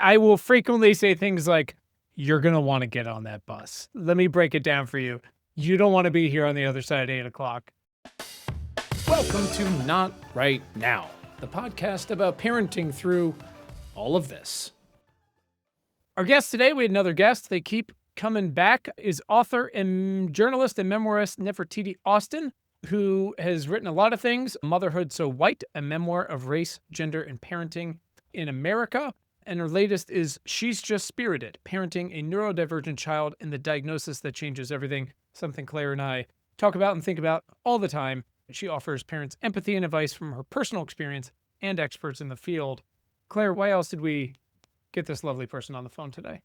I will frequently say things like, you're going to want to get on that bus. Let me break it down for you. You don't want to be here on the other side at 8 o'clock. Welcome to Not Right Now, the podcast about parenting through all of this. Our guest today, we had another guest. They keep coming back, is author and journalist and memoirist Nefertiti Austin, who has written a lot of things. Motherhood So White, a memoir of race, gender, and parenting in America. And her latest is She's Just Spirited, Parenting a Neurodivergent Child and the Diagnosis That Changes Everything, something Claire and I talk about and think about all the time. She offers parents empathy and advice from her personal experience and experts in the field. Claire, why else did we get this lovely person on the phone today?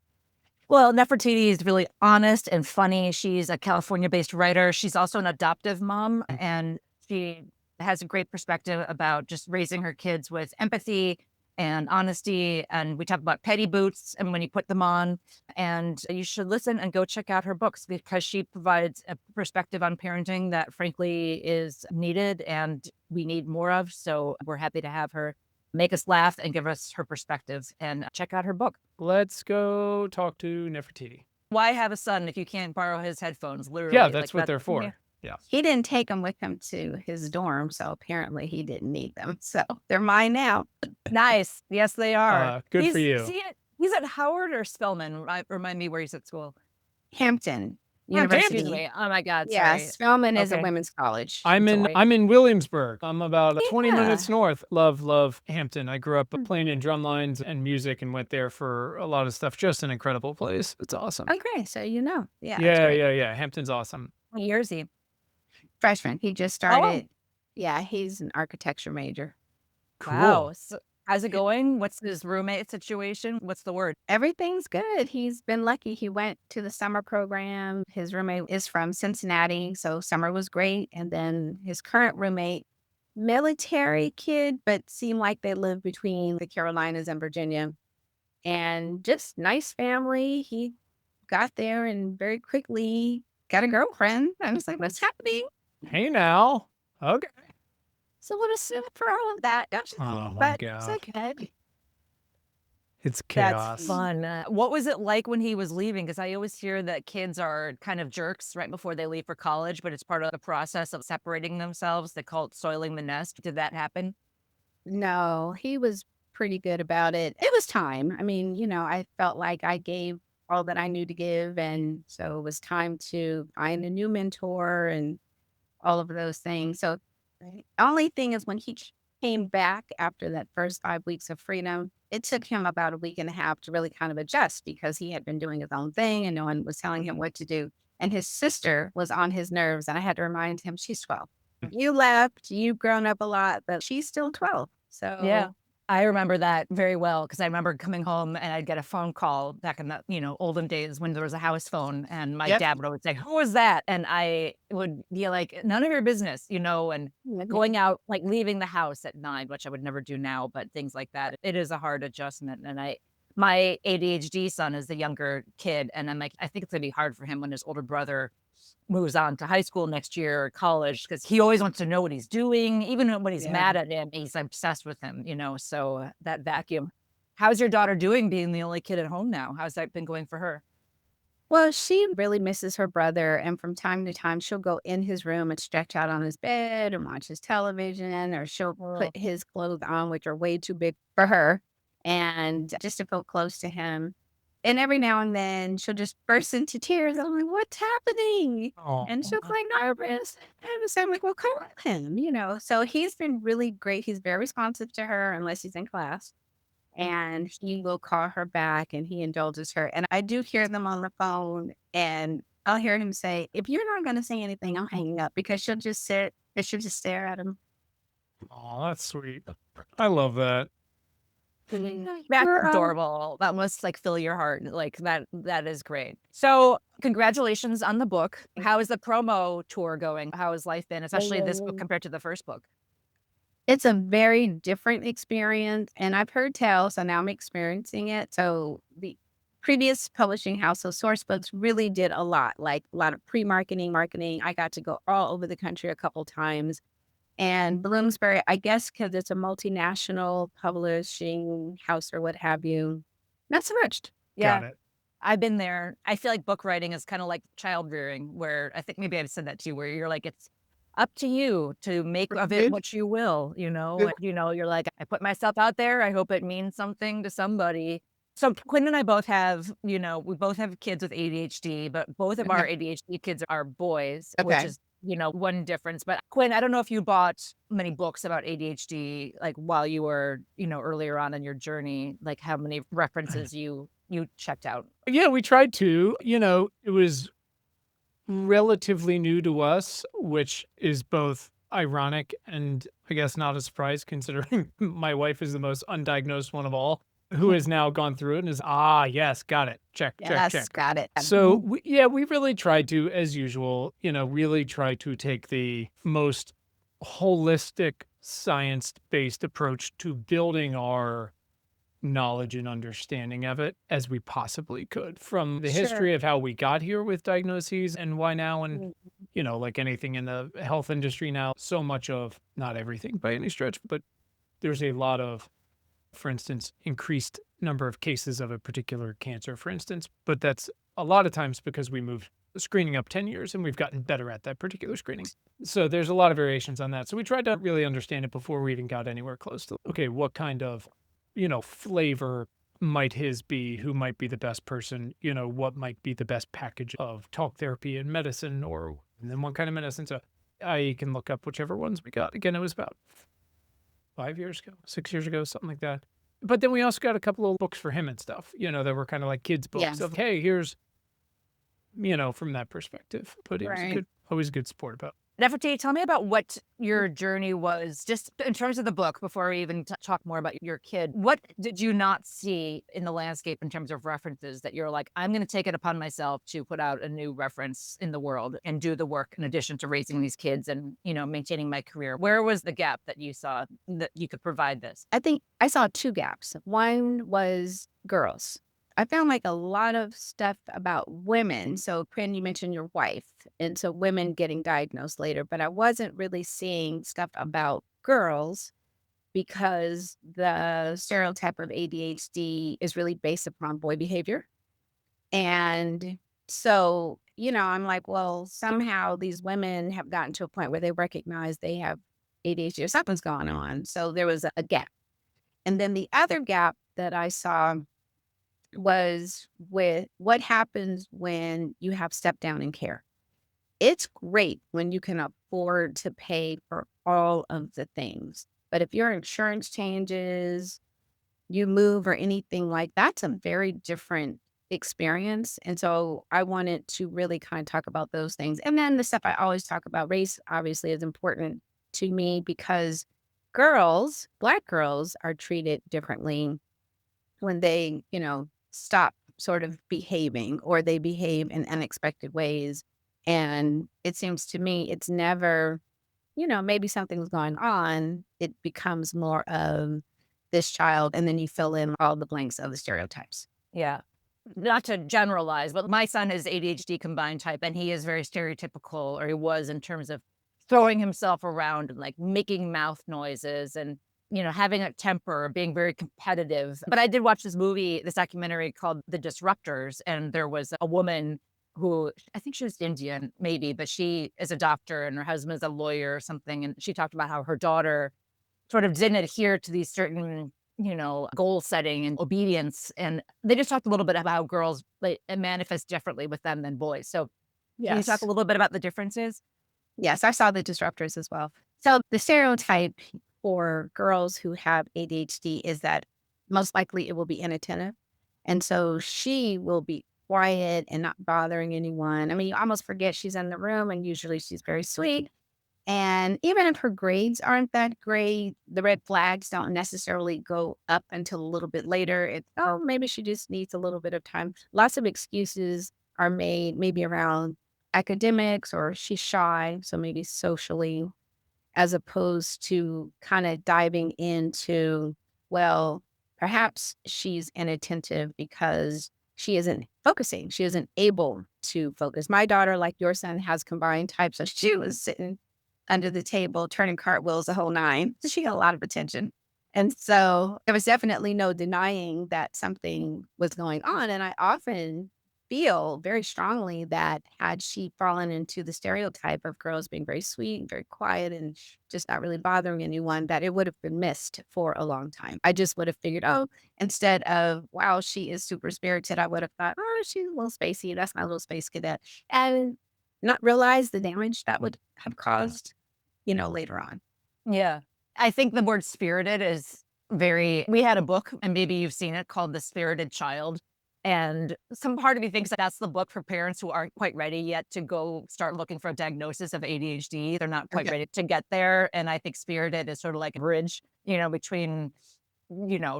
Well, Nefertiti is really honest and funny. She's a California-based writer. She's also an adoptive mom, and she has a great perspective about just raising her kids with empathy and honesty. And we talk about petty boots and when you put them on. And you should listen and go check out her books because she provides a perspective on parenting that frankly is needed and we need more of. So we're happy to have her make us laugh and give us her perspectives, and check out her book. Let's go talk to Nefertiti. Why have a son if you can't borrow his headphones? Literally. Yeah, that's what they're for. Yeah. He didn't take them with him to his dorm, so apparently he didn't need them. So they're mine now. Nice. Yes, they are. Good for you. He's at Howard or Spelman? Remind me where he's at school. Hampton University. University. Oh my God. Yeah, Sorry. Spelman is a Okay. women's college. I'm in Williamsburg. I'm about 20 Yeah. minutes north. Love Hampton. I grew up playing in drum lines and music and went there for a lot of stuff. Just an incredible place. It's awesome. Okay, so you know. Yeah. Yeah. Hampton's awesome. What year is he? Freshman. He just started. Yeah, he's an architecture major. Cool. Wow. So, how's it going? What's his roommate situation? What's the word? Everything's good. He's been lucky. He went to the summer program. His roommate is from Cincinnati, so summer was great. And then his current roommate, military kid, but seemed like they lived between the Carolinas and Virginia. And just nice family. He got there and very quickly got a girlfriend. I was like, what's happening? Hey now. Okay. So what a soup for all of that. Oh my But God. it's okay. It's chaos. That's fun. What was it like when he was leaving? Because I always hear that kids are kind of jerks right before they leave for college, but it's part of the process of separating themselves. They call it soiling the nest. Did that happen? No, he was pretty good about it. It was time. I mean, I felt like I gave all that I knew to give. And so it was time to find a new mentor and all of those things. So the only thing is when he came back after that first 5 weeks of freedom, it took him about a week and a half to really kind of adjust because he had been doing his own thing and no one was telling him what to do. And his sister was on his nerves. And I had to remind him, she's 12. You left, you've grown up a lot, but she's still 12. So Yeah. I remember that very well because I remember coming home and I'd get a phone call back in the, olden days when there was a house phone and my dad would always say, who was that? And I would be like, none of your business, and going out, like leaving the house at 9, which I would never do now, but things like that. It is a hard adjustment. And my ADHD son is the younger kid. And I'm like, I think it's gonna be hard for him when his older brother moves on to high school next year or college because he always wants to know what he's doing. Even when he's mad at him, he's obsessed with him, so that vacuum. How's your daughter doing being the only kid at home now? How's that been going for her? Well, she really misses her brother. And from time to time, she'll go in his room and stretch out on his bed and watch his television, or she'll put his clothes on, which are way too big for her, and just to feel close to him. And every now and then she'll just burst into tears. I'm like, what's happening? Oh. And she'll be like, nervous. And so I'm like, well, call him, So he's been really great. He's very responsive to her unless he's in class. And he will call her back and he indulges her. And I do hear them on the phone and I'll hear him say, if you're not going to say anything, I'm hanging up, because she'll just sit and she'll just stare at him. Oh, that's sweet. I love that. That's adorable. That must fill your heart. That is great. So congratulations on the book. How is the promo tour going? How has life been, especially this book compared to the first book? It's a very different experience, and I've heard tell, so now I'm experiencing it. So the previous publishing house, so Source Books, really did a lot of pre-marketing, marketing. I got to go all over the country a couple times. And Bloomsbury, I guess because it's a multinational publishing house or what have you, Not so much. Yeah. Got it. I've been there. I feel like book writing is kind of like child rearing, where I think maybe I've said that to you, where you're like, it's up to you to make of it Good. what you will, Good. you're like, I put myself out there. I hope it means something to somebody. So Quinn and I both have, we both have kids with ADHD, but both of our Okay. ADHD kids are boys, which Okay. is, one difference. But Quinn, I don't know if you bought many books about ADHD, like while you were, earlier on in your journey, like how many references you checked out. Yeah, we tried to. It was relatively new to us, which is both ironic and I guess not a surprise considering my wife is the most undiagnosed one of all, who has now gone through it and is, yes, got it. Check, check, Yes, check. got it. So we really tried to, as usual, really try to take the most holistic science-based approach to building our knowledge and understanding of it as we possibly could, from the Sure. history of how we got here with diagnoses and why now. And Mm. like anything in the health industry now, so much of, not everything by any stretch, but there's a lot of, for instance, increased number of cases of a particular cancer, for instance. But that's a lot of times because we moved screening up 10 years and we've gotten better at that particular screening. So there's a lot of variations on that. So we tried to really understand it before we even got anywhere close to, okay, what kind of flavor might his be, who might be the best person, what might be the best package of talk therapy and medicine, and then what kind of medicine. So I can look up whichever ones we got. Again, it was about 5 years ago, 6 years ago, something like that. But then we also got a couple of books for him and stuff, that were kind of like kids' books Yes. of, hey, here's, from that perspective. But he was Right. always a good sport about. Nefertiti, tell me about what your journey was, just in terms of the book, before we even talk more about your kid. What did you not see in the landscape in terms of references that you're like, I'm going to take it upon myself to put out a new reference in the world and do the work in addition to raising these kids and, maintaining my career? Where was the gap that you saw that you could provide this? I think I saw two gaps. One was girls. I found like a lot of stuff about women. So, Quinn, you mentioned your wife, and so women getting diagnosed later, but I wasn't really seeing stuff about girls because the stereotype of ADHD is really based upon boy behavior. And so, I'm like, well, somehow these women have gotten to a point where they recognize they have ADHD or something's going on. So there was a gap. And then the other gap that I saw was with what happens when you have step down in care. It's great when you can afford to pay for all of the things. But if your insurance changes, you move or anything like that's a very different experience. And so I wanted to really kind of talk about those things. And then the stuff I always talk about, race obviously is important to me because girls, Black girls, are treated differently when they, stop sort of behaving or they behave in unexpected ways. And it seems to me it's never, maybe something's going on. It becomes more of this child, and then you fill in all the blanks of the stereotypes. Yeah. Not to generalize, but my son is ADHD combined type, and he is very stereotypical, or he was, in terms of throwing himself around and like making mouth noises and, having a temper, being very competitive. But I did watch this documentary called The Disruptors, and there was a woman who, I think she was Indian, maybe, but she is a doctor and her husband is a lawyer or something. And she talked about how her daughter sort of didn't adhere to these certain, goal setting and obedience. And they just talked a little bit about how girls it manifest differently with them than boys. So can you talk a little bit about the differences? Yes, I saw the disruptors as well. So the stereotype for girls who have ADHD is that most likely it will be inattentive. And so she will be quiet and not bothering anyone. I mean, you almost forget she's in the room, and usually she's very sweet. And even if her grades aren't that great, the red flags don't necessarily go up until a little bit later. It's, oh, maybe she just needs a little bit of time. Lots of excuses are made, maybe around academics or she's shy, so maybe socially, as opposed to kind of diving into, well, perhaps she's inattentive because she isn't focusing. She isn't able to focus. My daughter, like your son, has combined types. So she was sitting under the table, turning cartwheels, the whole nine. So she got a lot of attention. And so there was definitely no denying that something was going on. And I often feel very strongly that had she fallen into the stereotype of girls being very sweet and very quiet and just not really bothering anyone, that it would have been missed for a long time. I just would have figured, oh, instead of, wow, she is super spirited, I would have thought, oh, she's a little spacey. That's my little space cadet. And not realize the damage that would have caused, later on. Yeah. I think the word spirited is we had a book, and maybe you've seen it, called The Spirited Child. And some part of me thinks that that's the book for parents who aren't quite ready yet to go start looking for a diagnosis of ADHD. They're not quite Okay. ready to get there. And I think spirited is sort of like a bridge, between,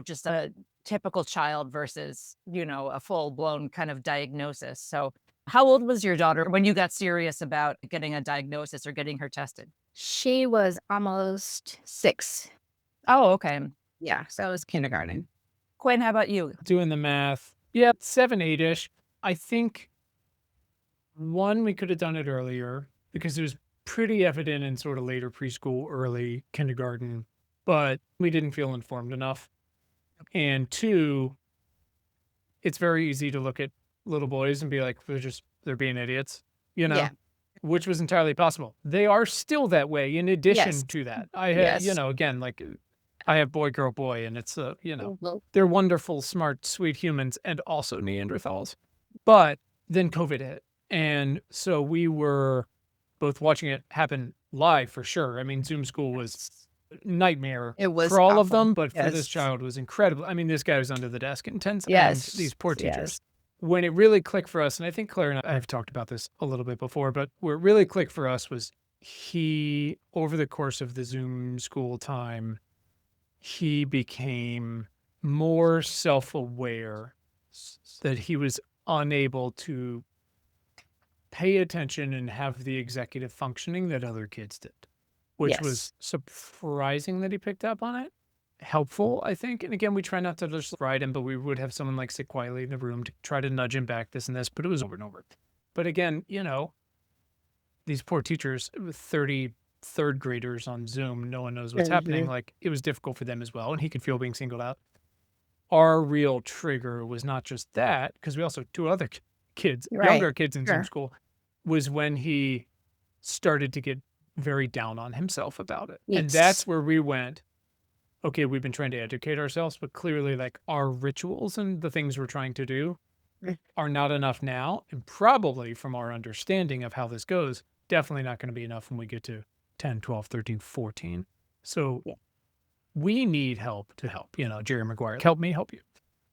just a typical child versus, a full blown kind of diagnosis. So, how old was your daughter when you got serious about getting a diagnosis or getting her tested? She was almost 6. Oh, okay. Yeah, so it was kindergarten. Quinn, how about you? Doing the math. Yeah, 7, 8-ish. I think one, we could have done it earlier because it was pretty evident in sort of later preschool, early kindergarten, but we didn't feel informed enough. And two, it's very easy to look at little boys and be like, they're being idiots, Yeah. which was entirely possible. They are still that way in addition Yes. to that. I had, Yes. again, like I have boy, girl, boy, and it's, Mhm. they're wonderful, smart, sweet humans and also Neanderthals. But then COVID hit. And so we were both watching it happen live for sure. I mean, Zoom school was nightmare It was for all of awful. them, but for this Yes. child was incredible. I mean, this guy was under the desk in tens, and Yes. these poor teachers. Yes. When it really clicked for us, and I think Claire and I have talked about this a little bit before, but where it really clicked for us was over the course of the Zoom school time, he became more self-aware that he was unable to pay attention and have the executive functioning that other kids did, which was Yes. surprising that he picked up on it. Helpful, I think. And again, we try not to just ride him, but we would have someone like sit quietly in the room to try to nudge him back, this and this, but it was over and over. But again, these poor teachers with 30 third graders on Zoom, no one knows what's happening. Mhm. Like, it was difficult for them as well. And he could feel being singled out. Our real trigger was not just that, because we also, two other kids, Right. younger kids in Zoom Sure. school, was when he started to get very down on himself about it. And that's Yes. where we went, okay, we've been trying to educate ourselves, but clearly like our rituals and the things we're trying to do Mm. are not enough now. And probably from our understanding of how this goes, definitely not going to be enough when we get to 10, 12, 13, 14. So Yeah. we need help to help, Jerry Maguire, help me help you.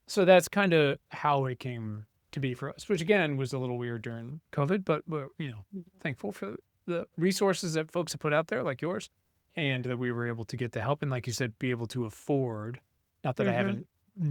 So that's kind of how it came to be for us, which again was a little weird during COVID, but we're, thankful for the resources that folks have put out there like yours, and that we were able to get the help. And like you said, be able to afford, not that I Mhm. haven't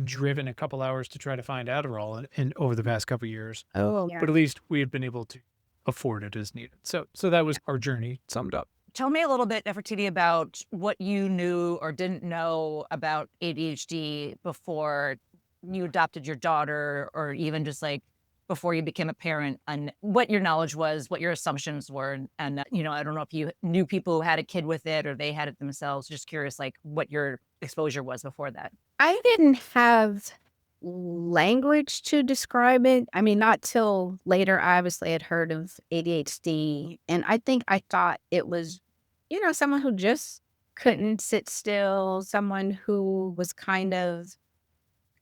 driven a couple hours to try to find Adderall in over the past couple of years, Oh, yeah. but at least we have been able to afford it as needed. So that was our journey summed up. Tell me a little bit, Nefertiti, about what you knew or didn't know about ADHD before you adopted your daughter, or even just like before you became a parent, and what your knowledge was, what your assumptions were. And I don't know if you knew people who had a kid with it or they had it themselves. Just curious, like what your exposure was before that. I didn't have language to describe it. I mean, not till later, I obviously had heard of ADHD. And I think I thought it was, someone who just couldn't sit still, someone who was kind of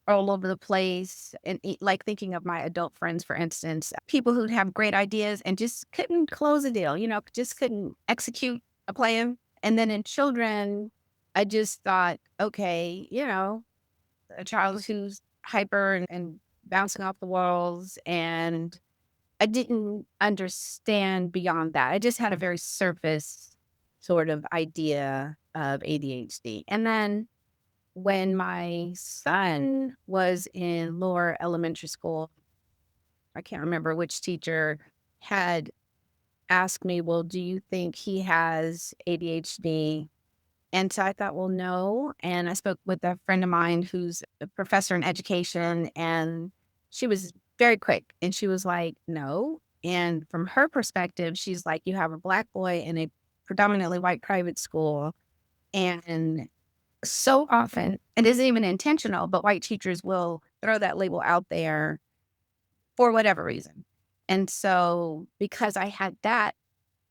all over the place. And like thinking of my adult friends, for instance, people who'd have great ideas and just couldn't close a deal, just couldn't execute a plan. And then in children, I just thought, okay, a child who's hyper and bouncing off the walls. And I didn't understand beyond that. I just had a very surface sort of idea of ADHD. And then when my son was in lower elementary school, I can't remember which teacher had asked me, well, do you think he has ADHD? And so I thought, well, no. And I spoke with a friend of mine who's a professor in education, and she was very quick. And she was like, no. And from her perspective, she's like, you have a Black boy in a predominantly white private school, and so often, it isn't even intentional, but white teachers will throw that label out there for whatever reason. And so because I had that,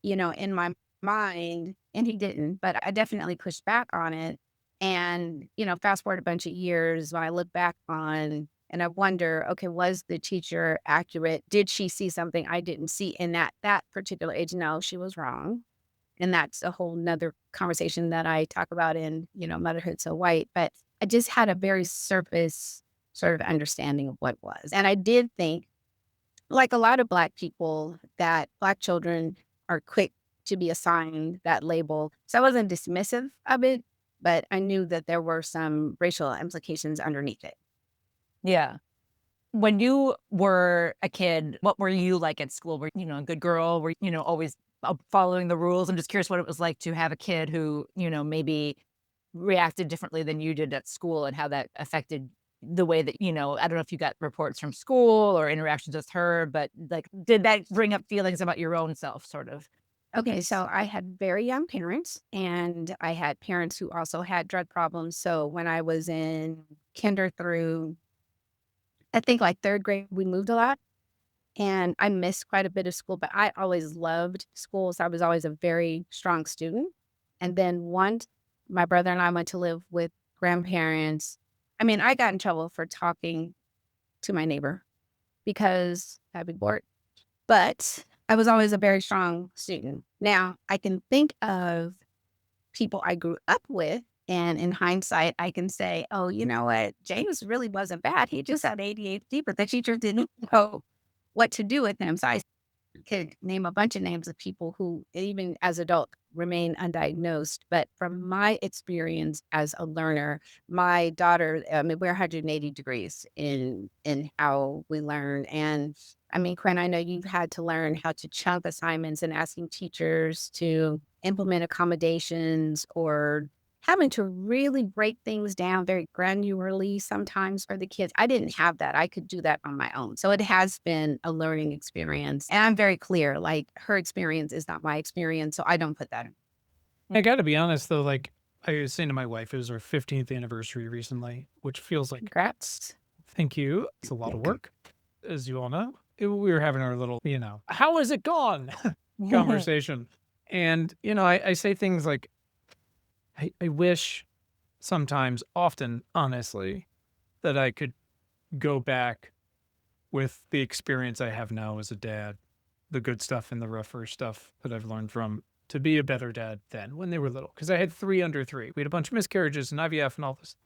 in my mind, and he didn't, but I definitely pushed back on it. And, fast forward a bunch of years when I look back on and I wonder, okay, was the teacher accurate? Did she see something I didn't see in that particular age? No, she was wrong. And that's a whole nother conversation that I talk about in, Motherhood So White. But I just had a very surface sort of understanding of what it was. And I did think, like a lot of Black people, that Black children are quick to be assigned that label. So I wasn't dismissive of it, but I knew that there were some racial implications underneath it. Yeah. When you were a kid, what were you like at school? Were you a good girl? Were always following the rules? I'm just curious what it was like to have a kid who maybe reacted differently than you did at school, and how that affected the way that I don't know if you got reports from school or interactions with her, but like, did that bring up feelings about your own self, sort of? Okay, so I had very young parents, and I had parents who also had drug problems. So when I was in kinder through, I think like third grade, we moved a lot. And I missed quite a bit of school, but I always loved school. So I was always a very strong student. And then once my brother and I went to live with grandparents, I mean, I got in trouble for talking to my neighbor because I'd be bored. But I was always a very strong student. Now I can think of people I grew up with. And in hindsight, I can say, oh, you know what? James really wasn't bad. He just had ADHD, but the teacher didn't know what to do with him. So I could name a bunch of names of people who, even as adults, remain undiagnosed. But from my experience as a learner, my daughter, I mean, we're 180 degrees in how we learn. And I mean, Quinn, I know you've had to learn how to chunk assignments and asking teachers to implement accommodations, or having to really break things down very granularly sometimes for the kids. I didn't have that. I could do that on my own. So it has been a learning experience. And I'm very clear, like, her experience is not my experience. So I don't put that in. I got to be honest, though, like I was saying to my wife, it was our 15th anniversary recently, which feels like, Congrats. thank you. It's a lot of work, as you all know. We were having our little, how is it gone conversation. And, I say things like, I wish sometimes, often, honestly, that I could go back with the experience I have now as a dad, the good stuff and the rougher stuff that I've learned from, to be a better dad then when they were little. Because I had 3 under 3. We had a bunch of miscarriages and IVF and all this.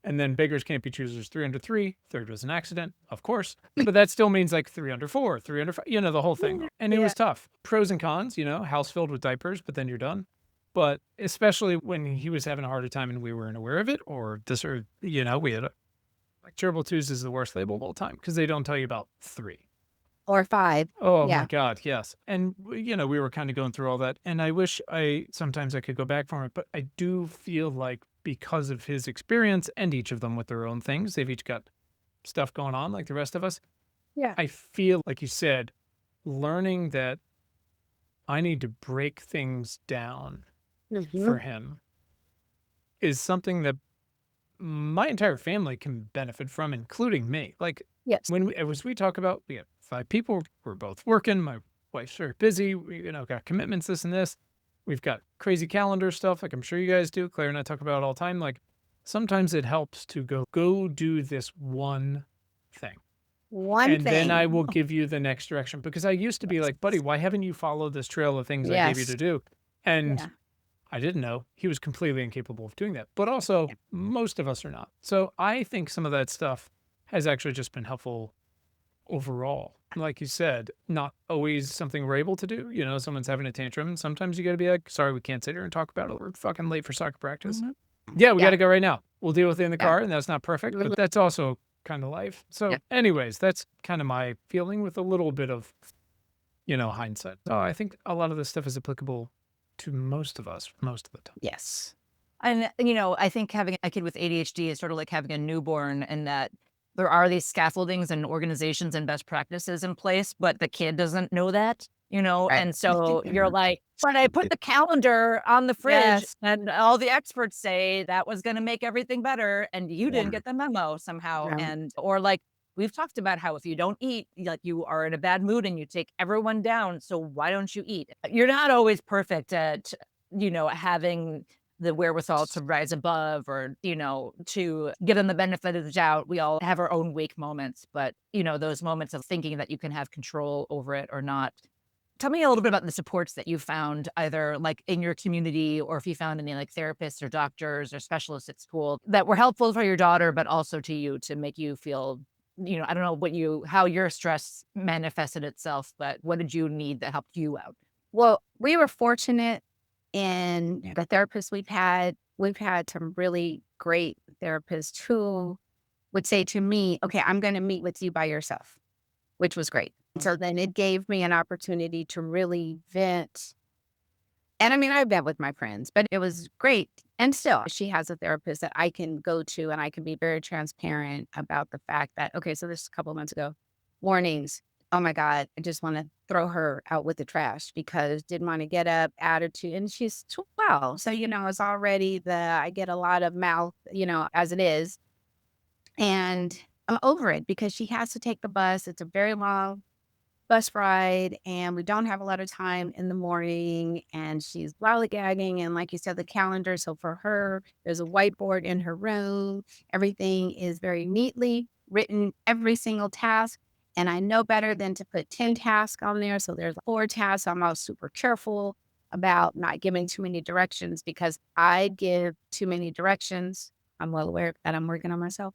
And then beggars can't be choosers. 3 under 3. Third was an accident, of course. But that still means like 3 under 4, 3 under 5, the whole thing. And it was tough. Pros and cons, house filled with diapers, but then you're done. But especially when he was having a harder time and we weren't aware of it, or this, or, we had like Gerbil 2s is the worst label of all time because they don't tell you about 3. Or 5. Oh Yeah. my God, yes. And, we were kind of going through all that. And I wish sometimes I could go back from it, but I do feel like because of his experience, and each of them with their own things, they've each got stuff going on like the rest of us. Yeah. I feel, like you said, learning that I need to break things down for him is something that my entire family can benefit from, including me. Like, Yes. as we talk about, we have 5 people, we're both working, my wife's very busy, we, got commitments, this and this. We've got crazy calendar stuff, like I'm sure you guys do. Claire and I talk about it all the time. Like, sometimes it helps to go do this one thing. And then I will give you the next direction. Because I used to be like, buddy, why haven't you followed this trail of things I gave you to do? And I didn't know. He was completely incapable of doing that. But also, most of us are not. So I think some of that stuff has actually just been helpful overall. Like you said, not always something we're able to do. Someone's having a tantrum. Sometimes you got to be like, sorry, we can't sit here and talk about it. We're fucking late for soccer practice. Yeah, we got to go right now. We'll deal with it in the car, and that's not perfect, but that's also kind of life. So anyways, that's kind of my feeling with a little bit of, hindsight. So I think a lot of this stuff is applicable to most of us most of the time. Yes. And, I think having a kid with ADHD is sort of like having a newborn, and that there are these scaffoldings and organizations and best practices in place, but the kid doesn't know that, Right. and so you're like, but I put the calendar on the fridge Yes. and all the experts say that was going to make everything better. And you didn't Yeah. get the memo somehow. Yeah. Or like, we've talked about how if you don't eat, like you are in a bad mood and you take everyone down. So why don't you eat? You're not always perfect at, having the wherewithal to rise above or, to give them the benefit of the doubt. We all have our own weak moments, but, those moments of thinking that you can have control over it or not. Tell me a little bit about the supports that you found either like in your community or if you found any like therapists or doctors or specialists at school that were helpful for your daughter, but also to you to make you feel, I don't know how your stress manifested itself, but what did you need that helped you out? Well, we were fortunate in the therapists we've had. We've had some really great therapists who would say to me, okay, I'm going to meet with you by yourself, which was great. So then it gave me an opportunity to really vent. And I mean, I've been with my friends, but it was great. And still, she has a therapist that I can go to and I can be very transparent about the fact that, okay, so this is a couple of months ago, warnings. Oh my God, I just want to throw her out with the trash because didn't want to get up, attitude. And she's 12. So, it's already I get a lot of mouth, as it is. And I'm over it because she has to take the bus. It's a very long bus ride and we don't have a lot of time in the morning and she's lollygagging and like you said, the calendar. So for her, there's a whiteboard in her room. Everything is very neatly written, every single task. And I know better than to put 10 tasks on there. So there's 4 tasks. I'm all super careful about not giving too many directions because I give too many directions. I'm well aware that I'm working on myself.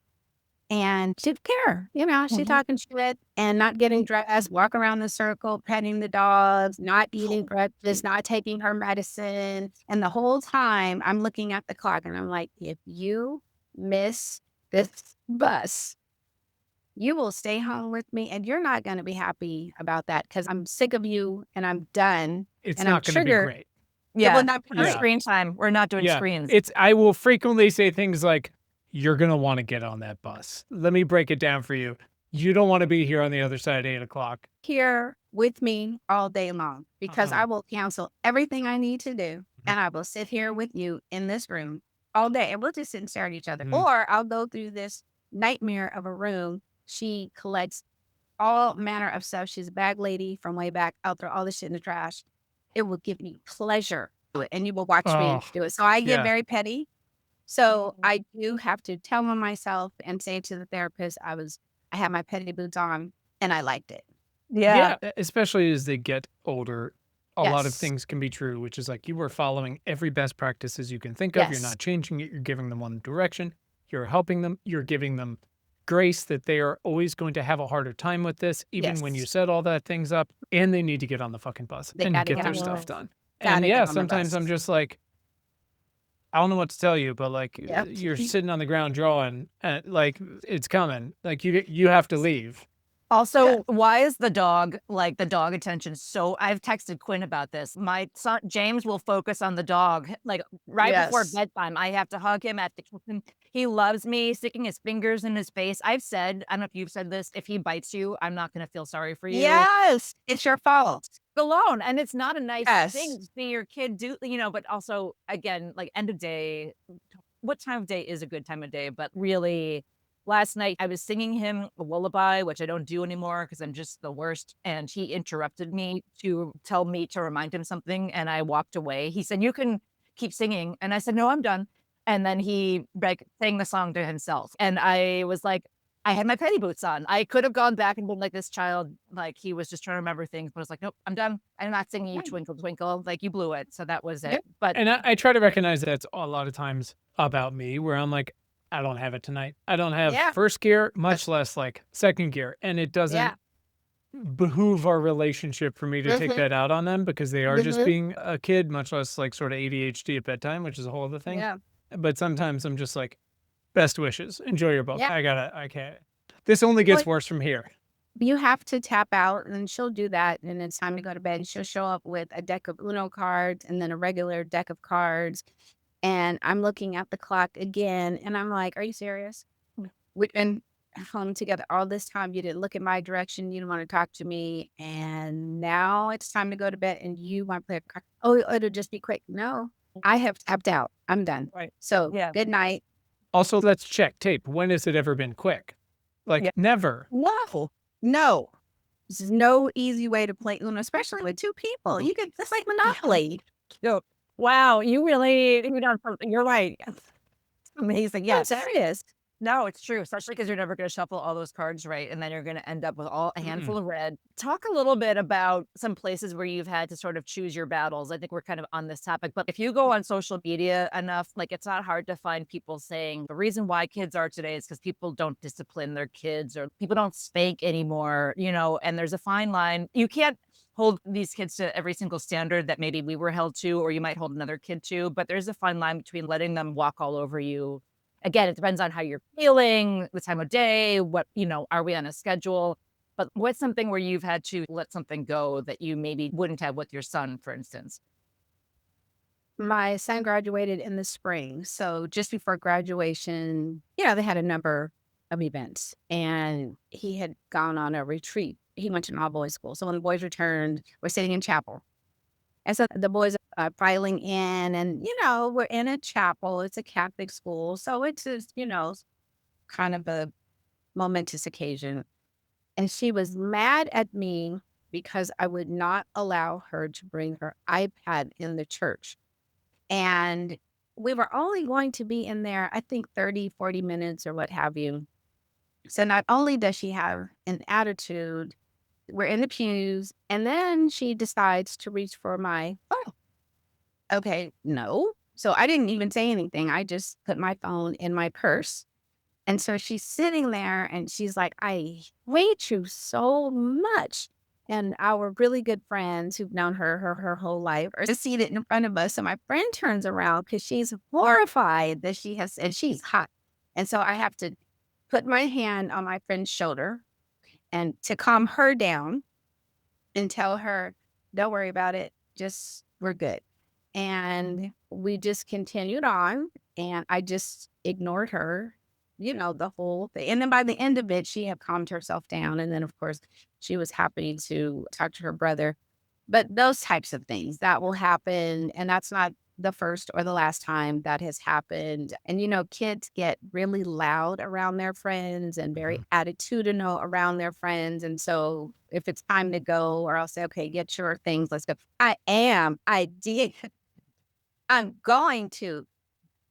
And she didn't care, she talking shit and not getting dressed, walk around the circle, petting the dogs, not eating breakfast, not taking her medicine. And the whole time I'm looking at the clock and I'm like, if you miss this bus, you will stay home with me and you're not going to be happy about that because I'm sick of you and I'm done. It's and I'm not going to be triggered. great. It will not be No great. screen time. We're not doing screens. I will frequently say things like, you're going to want to get on that bus. Let me break it down for you. You don't want to be here on the other side at 8 o'clock. Here with me all day long because I will cancel everything I need to do and I will sit here with you in this room all day and we'll just sit and stare at each other. Or I'll go through this nightmare of a room. She collects all manner of stuff. She's a bag lady from way back. I'll throw all this shit in the trash. It will give me pleasure to do it and you will watch me do it. So I get very petty. So I do have to tell myself and say to the therapist, I had my petty boots on and I liked it. Yeah. Especially as they get older, a lot of Yes. things can be true, which is like you were following every best practices you can think of. You're Yes. not changing it. You're giving them one direction. You're helping them. You're giving them grace that they are always going to have a harder time with this, even when you Yes. set all that things up, and they need to get on the fucking bus They and gotta get get their on the stuff bus. done. Gotta And get on the sometimes bus. I'm just like, I don't know what to tell you, but like Yep. you're sitting on the ground drawing, and like it's coming. Like you have to leave. Also, why is the dog attention so I've texted Quinn about this. My son James will focus on the dog like right before Yes. bedtime. I have to hug him at the kitchen. He loves me, sticking his fingers in his face. I've said, I don't know if you've said this, if he bites you, I'm not going to feel sorry for you. Yes. It's your fault. Alone. And it's not a nice Yes. thing to see your kid do, but also again, like end of day, what time of day is a good time of day? But really, last night I was singing him a lullaby, which I don't do anymore because I'm just the worst. And he interrupted me to tell me to remind him something. And I walked away. He said, "You can keep singing." And I said, "No, I'm done." And then he like sang the song to himself. And I was like, I had my petty boots on. I could have gone back and been like this child, like he was just trying to remember things, but I was like, nope, I'm done. I'm not singing you Twinkle Twinkle. Like you blew it. So that was it. Yep. But And I try to recognize that's a lot of times about me, where I'm like, I don't have it tonight. I don't have first gear, much less like second gear, and it doesn't behoove our relationship for me to take that out on them because they are just being a kid, much less like sort of ADHD at bedtime, which is a whole other thing. Yeah. But sometimes I'm just like, best wishes, enjoy your book. Yeah. I can't. This only gets worse from here. You have to tap out and she'll do that. And it's time to go to bed. And she'll show up with a deck of Uno cards and then a regular deck of cards. And I'm looking at the clock again and I'm like, are you serious? And home together all this time. You didn't look in my direction. You didn't want to talk to me. And now it's time to go to bed and you want to play a card. Oh, it'll just be quick. No, I have tapped out. I'm done. Right. So Yeah. good night. Also, let's check tape. When has it ever been quick? Like, Yeah. never. No. There's no easy way to play Uno, especially with two people. You could, it's like Monopoly. Wow, you really, you're right. It's amazing. Yeah, Yes. serious. No, it's true, especially because you're never going to shuffle all those cards right, and then you're going to end up with a handful of red. Talk a little bit about some places where you've had to sort of choose your battles. I think we're kind of on this topic, but if you go on social media enough, like it's not hard to find people saying the reason why kids are today is because people don't discipline their kids or people don't spank anymore, and there's a fine line. You can't hold these kids to every single standard that maybe we were held to, or you might hold another kid to, but there's a fine line between letting them walk all over you. Again, it depends on how you're feeling, the time of day, what, are we on a schedule? But what's something where you've had to let something go that you maybe wouldn't have with your son, for instance? My son graduated in the spring. So just before graduation, they had a number of events and he had gone on a retreat. He went to an all boys school. So when the boys returned, we're sitting in chapel. And so the boys are filing in and, we're in a chapel. It's a Catholic school. So it's just, kind of a momentous occasion. And she was mad at me because I would not allow her to bring her iPad in the church. And we were only going to be in there, I think 30, 40 minutes or what have you. So not only does she have an attitude, we're in the pews, and then she decides to reach for my phone. Okay, no. So I didn't even say anything. I just put my phone in my purse. And so she's sitting there and she's like, I hate you so much. And our really good friends who've known her whole life are seated in front of us. So my friend turns around because she's horrified that and she's hot. And so I have to put my hand on my friend's shoulder and to calm her down and tell her, don't worry about it. We're good. And we just continued on and I just ignored her, the whole thing. And then by the end of it, she had calmed herself down. And then, of course, she was happy to talk to her brother. But those types of things that will happen. And that's not the first or the last time that has happened. And, kids get really loud around their friends and very attitudinal around their friends. And so if it's time to go, or I'll say, okay, get your things, let's go. I'm going to.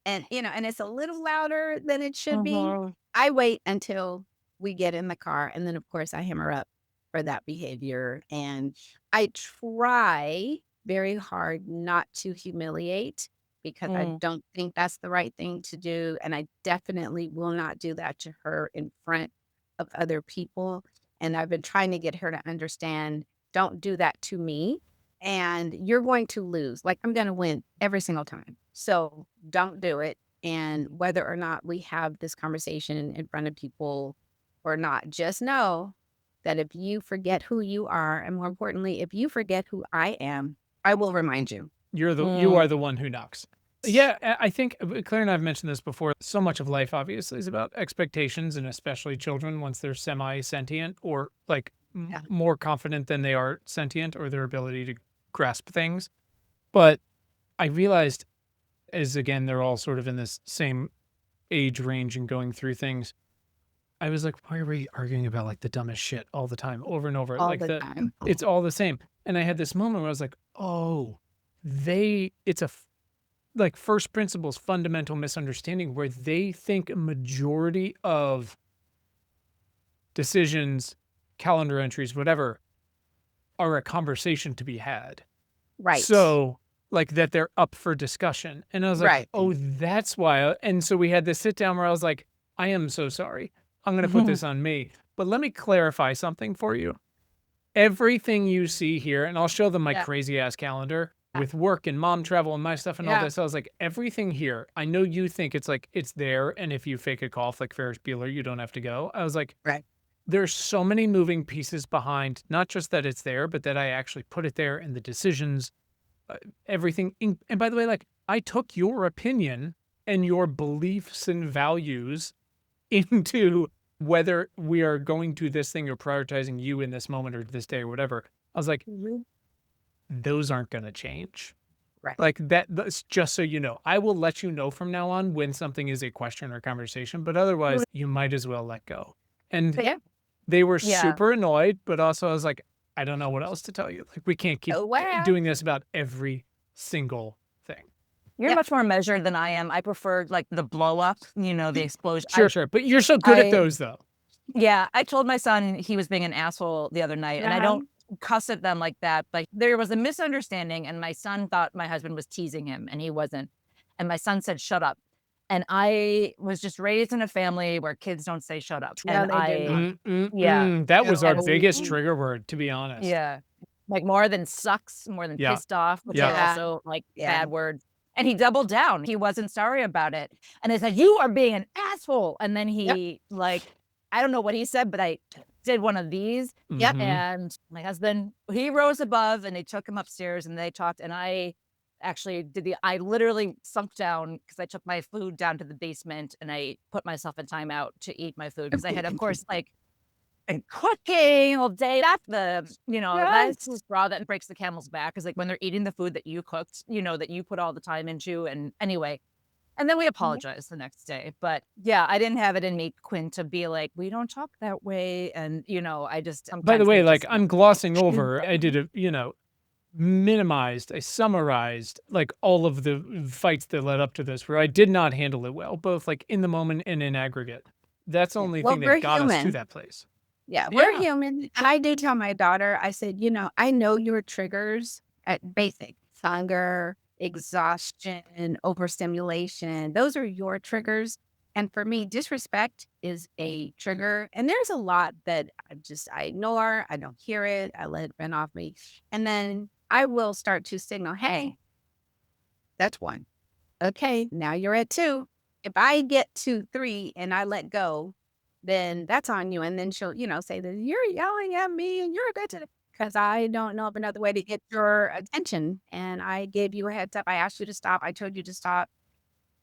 And, and it's a little louder than it should be. I wait until we get in the car. And then, of course, I hammer up for that behavior. And I try very hard not to humiliate because I don't think that's the right thing to do. And I definitely will not do that to her in front of other people. And I've been trying to get her to understand, don't do that to me. And you're going to lose. Like, I'm going to win every single time. So don't do it. And whether or not we have this conversation in front of people or not, just know that if you forget who you are, and more importantly, if you forget who I am, I will remind you. You are the one who knocks. Yeah, I think Claire and I have mentioned this before. So much of life, obviously, is about expectations, and especially children once they're semi-sentient or like more confident than they are sentient or their ability to grasp things. But I realized again, they're all sort of in this same age range and going through things. I was like, why are we arguing about like the dumbest shit all the time, over and over? All the time. It's all the same. And I had this moment where I was like, oh, it's a like first principles fundamental misunderstanding where they think a majority of decisions, calendar entries, whatever, are a conversation to be had. Right. So like that they're up for discussion. And I was like, oh, that's why. And so we had this sit down where I was like, I am so sorry. I'm going to put this on me. But let me clarify something for you. Everything you see here, and I'll show them my crazy ass calendar with work and mom travel and my stuff and all this. I was like, everything here, I know you think it's like, it's there. And if you fake a cough like Ferris Bueller, you don't have to go. I was like, there's so many moving pieces behind, not just that it's there, but that I actually put it there and the decisions, everything. And by the way, like I took your opinion and your beliefs and values into whether we are going to this thing or prioritizing you in this moment or this day or whatever, I was like, those aren't going to change. Right. Like that's just so you know. I will let you know from now on when something is a question or conversation, but otherwise you might as well let go. And Yeah. they were Yeah. super annoyed, but also I was like, I don't know what else to tell you. Like we can't keep Oh, wow. doing this about every single thing. You're Yeah. much more measured than I am. I prefer like the blow up, you know, the explosion. Sure. But you're so good at I- those though. Yeah, I told my son he was being an asshole the other night, and I don't cuss at them like that. But there was a misunderstanding, and my son thought my husband was teasing him, and he wasn't. And my son said, "Shut up." And I was just raised in a family where kids don't say "shut up." No, And they do not. yeah, That was our And- biggest trigger word, to be honest. yeah, like more than sucks, more than Yeah. pissed off, which Yeah. are also like Yeah. bad words. And he doubled down. He wasn't sorry about it. And I said, "You are being an asshole." And then he like, I don't know what he said, but I did one of these. Yep. Mhm. And my husband, he rose above and they took him upstairs and they talked. And I actually I literally sunk down because I took my food down to the basement and I put myself in timeout to eat my food because I had, of course, like, and cooking all day. That's that's the straw that breaks the camel's back is like when they're eating the food that you cooked, that you put all the time into. And anyway, and then we apologized the next day. But yeah, I didn't have it in me, Quinn, to be like, we don't talk that way. And, I just. By the sometimes way, they like just- I'm glossing over, I did I summarized like all of the fights that led up to this where I did not handle it well, both like in the moment and in aggregate. That's the only Well, thing we're that got us to human. that place. Yeah, we're Yeah. human. And I did tell my daughter, I said, I know your triggers at basic hunger, exhaustion, overstimulation. Those are your triggers. And for me, disrespect is a trigger. And there's a lot that I ignore. I don't hear it. I let it run off me. And then I will start to signal, hey, that's one. Okay, now you're at two. If I get to three and I let go, then that's on you. And then she'll, say that you're yelling at me and you're a bitch because I don't know of another way to get your attention. And I gave you a heads up. I asked you to stop. I told you to stop.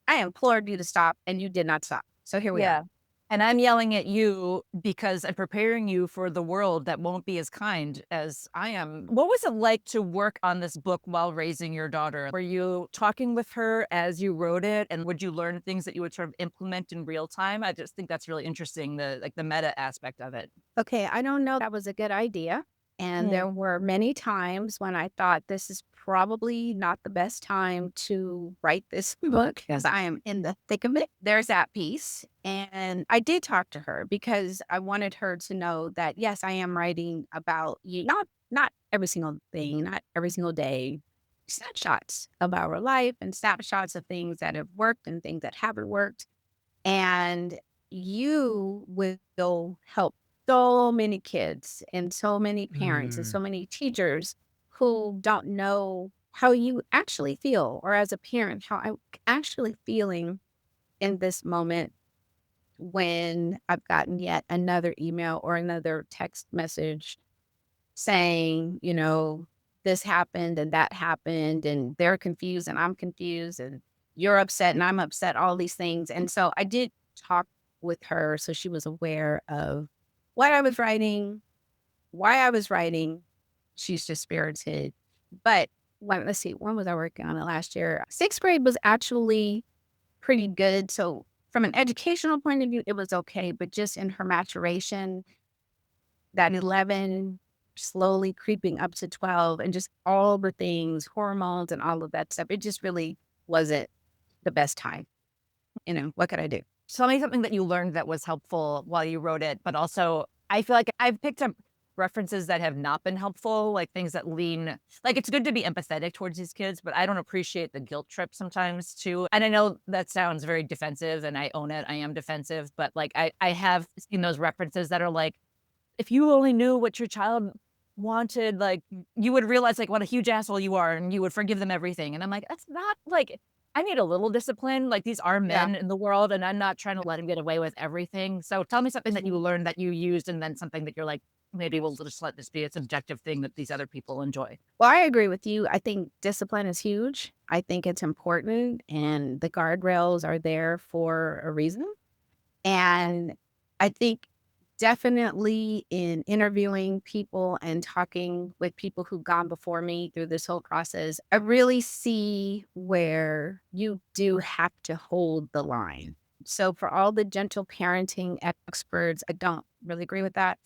I implored you to stop and you did not stop. So here we are. And I'm yelling at you because I'm preparing you for the world that won't be as kind as I am. What was it like to work on this book while raising your daughter? Were you talking with her as you wrote it? And would you learn things that you would sort of implement in real time? I just think that's really interesting, the meta aspect of it. Okay, I don't know. That was a good idea. And there were many times when I thought this is probably not the best time to write this book because I am in the thick of it. There's that piece. And I did talk to her because I wanted her to know that, yes, I am writing about you, not every single thing, not every single day, snapshots of our life and snapshots of things that have worked and things that haven't worked. And you will help so many kids and so many parents and so many teachers who don't know how you actually feel, or as a parent, how I'm actually feeling in this moment when I've gotten yet another email or another text message saying, this happened and that happened and they're confused and I'm confused and you're upset and I'm upset, all these things. And so I did talk with her so she was aware of what I was writing, why I was writing. She's just spirited. But let's see, when was I working on it last year? 6th grade was actually pretty good. So from an educational point of view, it was okay. But just in her maturation, that 11 slowly creeping up to 12 and just all the things, hormones and all of that stuff, it just really wasn't the best time. What could I do? Tell me something that you learned that was helpful while you wrote it, but also I feel like I've picked up references that have not been helpful, like things that lean, like it's good to be empathetic towards these kids, but I don't appreciate the guilt trip sometimes too. And I know that sounds very defensive and I own it. I am defensive, but like I have seen those references that are like, if you only knew what your child wanted, like you would realize like what a huge asshole you are and you would forgive them everything. And I'm like, that's not like, I need a little discipline. Like these are men in the world and I'm not trying to let them get away with everything. So tell me something that you learned that you used and then something that you're like, maybe we'll just let this be a subjective thing that these other people enjoy. Well, I agree with you. I think discipline is huge. I think it's important and the guardrails are there for a reason. And I think definitely in interviewing people and talking with people who've gone before me through this whole process, I really see where you do have to hold the line. So for all the gentle parenting experts, I don't really agree with that.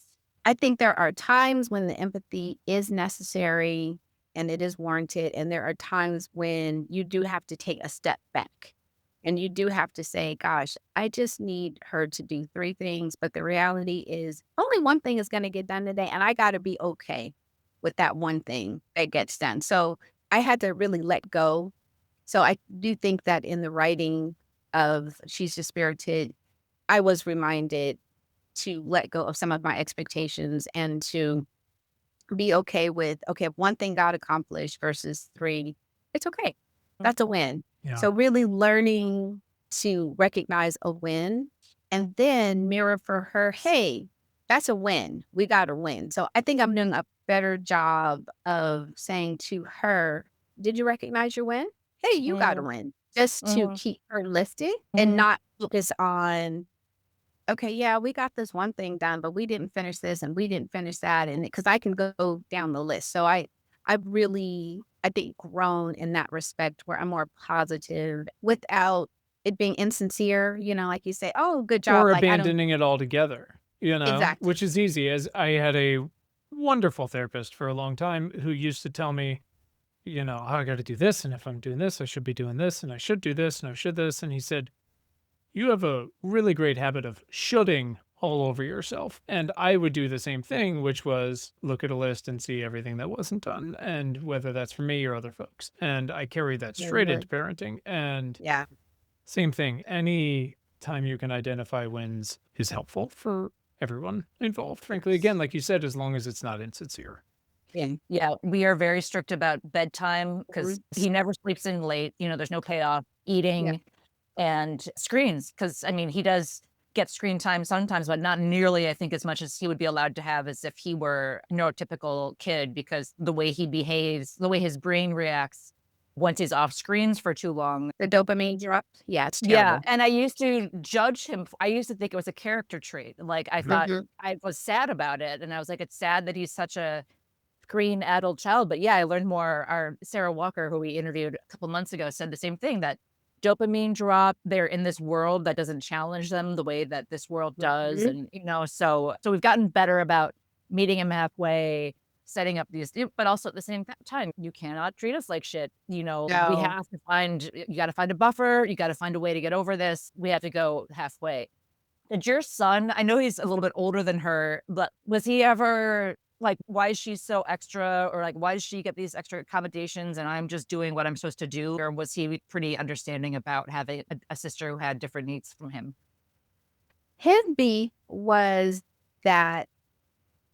I think there are times when the empathy is necessary and it is warranted. And there are times when you do have to take a step back and you do have to say, gosh, I just need her to do 3 things. But the reality is only one thing is going to get done today. And I got to be okay with that one thing that gets done. So I had to really let go. So I do think that in the writing of She's Dispirited, I was reminded to let go of some of my expectations and to be okay with, okay, if one thing got accomplished versus 3, it's okay. That's a win. Yeah. So really learning to recognize a win and then mirror for her, hey, that's a win. We got a win. So I think I'm doing a better job of saying to her, did you recognize your win? Hey, you got a win. Just to keep her lifted and not focus on, okay, yeah, we got this one thing done, but we didn't finish this and we didn't finish that. And because I can go down the list. So I've really, I think, grown in that respect where I'm more positive without it being insincere, like you say, oh, good job. Or Like, I don't, abandoning it altogether, exactly. which is easy. As I had a wonderful therapist for a long time who used to tell me, oh, I got to do this. And if I'm doing this, I should be doing this. And I should do this. And I should this. And he said, you have a really great habit of shoulding all over yourself. And I would do the same thing, which was look at a list and see everything that wasn't done, and whether that's for me or other folks. And I carry that straight into parenting. And Yeah. same thing. Any time you can identify wins is helpful for everyone involved. Frankly, again, like you said, as long as it's not insincere. Yeah. We are very strict about bedtime because he never sleeps in late. There's no payoff, eating and screens. Because, he does get screen time sometimes, but not nearly, I think, as much as he would be allowed to have as if he were a neurotypical kid, because the way he behaves, the way his brain reacts once he's off screens for too long. The dopamine drop. Yeah, it's Yeah, terrible. and I used to judge him. I used to think it was a character trait. Like, I thought I was sad about it, and I was like, it's sad that he's such a screen adult child. But yeah, I learned more. Our Sarah Walker, who we interviewed a couple months ago, said the same thing, that dopamine drop, they're in this world that doesn't challenge them the way that this world does. And, so we've gotten better about meeting him halfway, setting up these, but also at the same time, you cannot treat us like shit. We No. have to you got to find a buffer. You got to find a way to get over this. We have to go halfway. Did your son, I know he's a little bit older than her, but was he ever like, why is she so extra? Or like, why does she get these extra accommodations and I'm just doing what I'm supposed to do? Or was he pretty understanding about having a sister who had different needs from him? His beef was that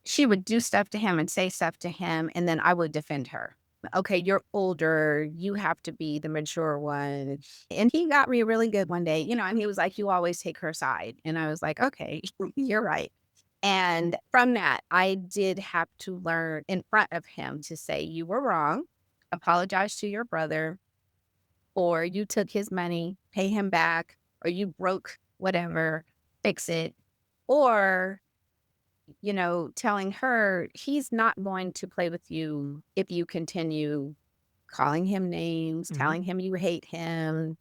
she would do stuff to him and say stuff to him, and then I would defend her. Okay, you're older. You have to be the mature one. And he got me really good one day, and he was like, you always take her side. And I was like, okay, you're right. And from that, I did have to learn in front of him to say, you were wrong, apologize to your brother, or you took his money, pay him back, or you broke whatever, fix it. Or telling her he's not going to play with you if you continue calling him names, telling him you hate him,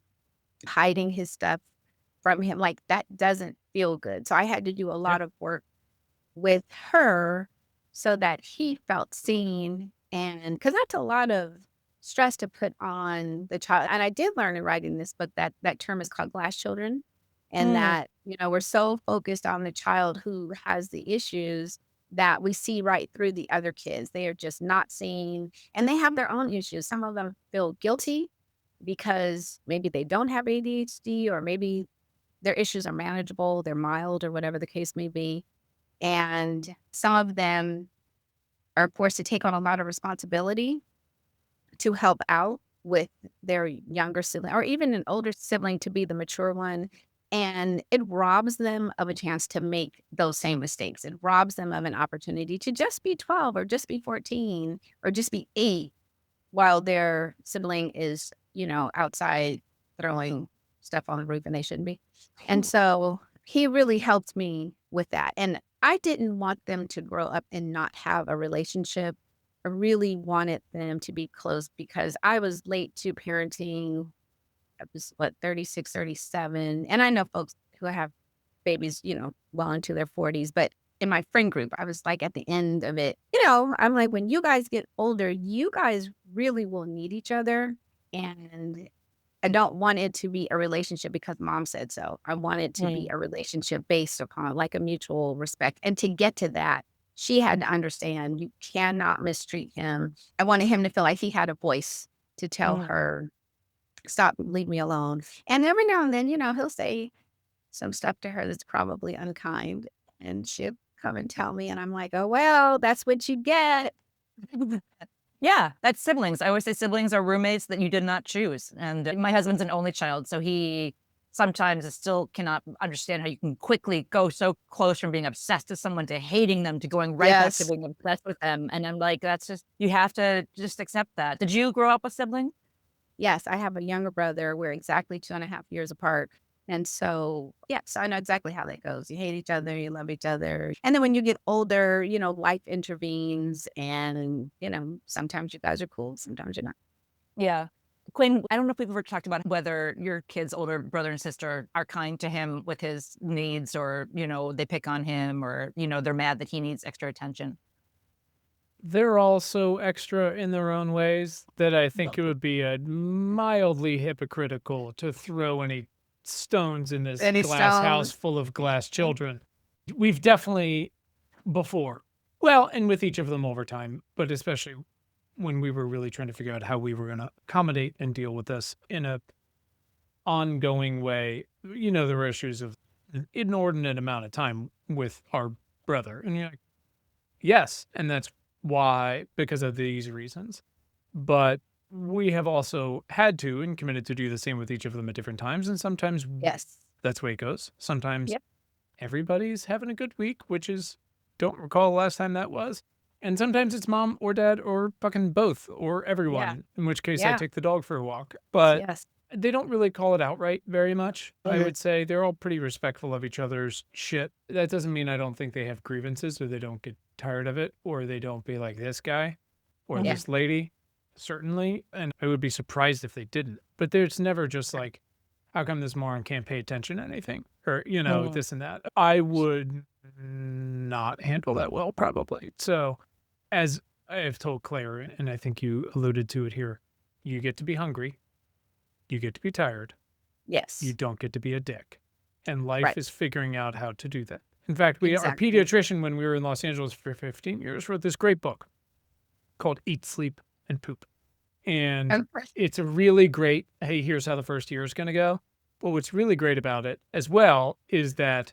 hiding his stuff from him. Like, that doesn't feel good. So I had to do a lot of work with her so that he felt seen. And because that's a lot of stress to put on the child. And I did learn in writing this book that term is called glass children. And that, we're so focused on the child who has the issues that we see right through the other kids. They are just not seen, and they have their own issues. Some of them feel guilty because maybe they don't have ADHD, or maybe their issues are manageable, they're mild, or whatever the case may be. And some of them are forced to take on a lot of responsibility to help out with their younger sibling, or even an older sibling, to be the mature one. And it robs them of a chance to make those same mistakes. It robs them of an opportunity to just be 12 or just be 14 or just be 8 while their sibling is, outside throwing stuff on the roof and they shouldn't be. And so he really helped me with that. And I didn't want them to grow up and not have a relationship. I really wanted them to be close because I was late to parenting. I was, what, 36, 37. And I know folks who have babies, well into their 40s. But in my friend group, I was like at the end of it. I'm like, when you guys get older, you guys really will need each other. And I don't want it to be a relationship because mom said so. I want it to be a relationship based upon like a mutual respect. And to get to that, she had to understand you cannot mistreat him. I wanted him to feel like he had a voice to tell her, stop, leave me alone. And every now and then, he'll say some stuff to her that's probably unkind. And she'll come and tell me. And I'm like, oh, well, that's what you get. Yeah, that's siblings. I always say siblings are roommates that you did not choose. And my husband's an only child, so he sometimes still cannot understand how you can quickly go so close from being obsessed with someone to hating them to going right back to being obsessed with them. And I'm like, that's just, you have to just accept that. Did you grow up with siblings? Yes, I have a younger brother. We're exactly 2.5 years apart. And so, so I know exactly how that goes. You hate each other, you love each other. And then when you get older, life intervenes and, sometimes you guys are cool, sometimes you're not. Yeah. Quinn, I don't know if we've ever talked about whether your kid's older brother and sister are kind to him with his needs or, they pick on him or, they're mad that he needs extra attention. They're also extra in their own ways that I think it would be mildly hypocritical to throw any stones in this glass house full of glass children. We've definitely before, well, and with each of them over time, but especially when we were really trying to figure out how we were going to accommodate and deal with this in a ongoing way. There were issues of an inordinate amount of time with our brother. And you're like, yes, and that's why, because of these reasons. But we have also had to and committed to do the same with each of them at different times. And sometimes that's the way it goes. Sometimes everybody's having a good week, which is, don't recall the last time that was. And sometimes it's mom or dad or fucking both or everyone, in which case I take the dog for a walk. But they don't really call it outright very much. I would say they're all pretty respectful of each other's shit. That doesn't mean I don't think they have grievances or they don't get tired of it or they don't be like this guy or this lady. Certainly. And I would be surprised if they didn't. But there's never just like, how come this moron can't pay attention to anything? Or, this and that. I would not handle that well, probably. So as I have told Claire, and I think you alluded to it here, you get to be hungry. You get to be tired. Yes. You don't get to be a dick. And life is figuring out how to do that. In fact, our pediatrician, when we were in Los Angeles for 15 years, wrote this great book called Eat, Sleep, and Poop. And it's a really great, hey, here's how the first year is going to go. But what's really great about it as well is that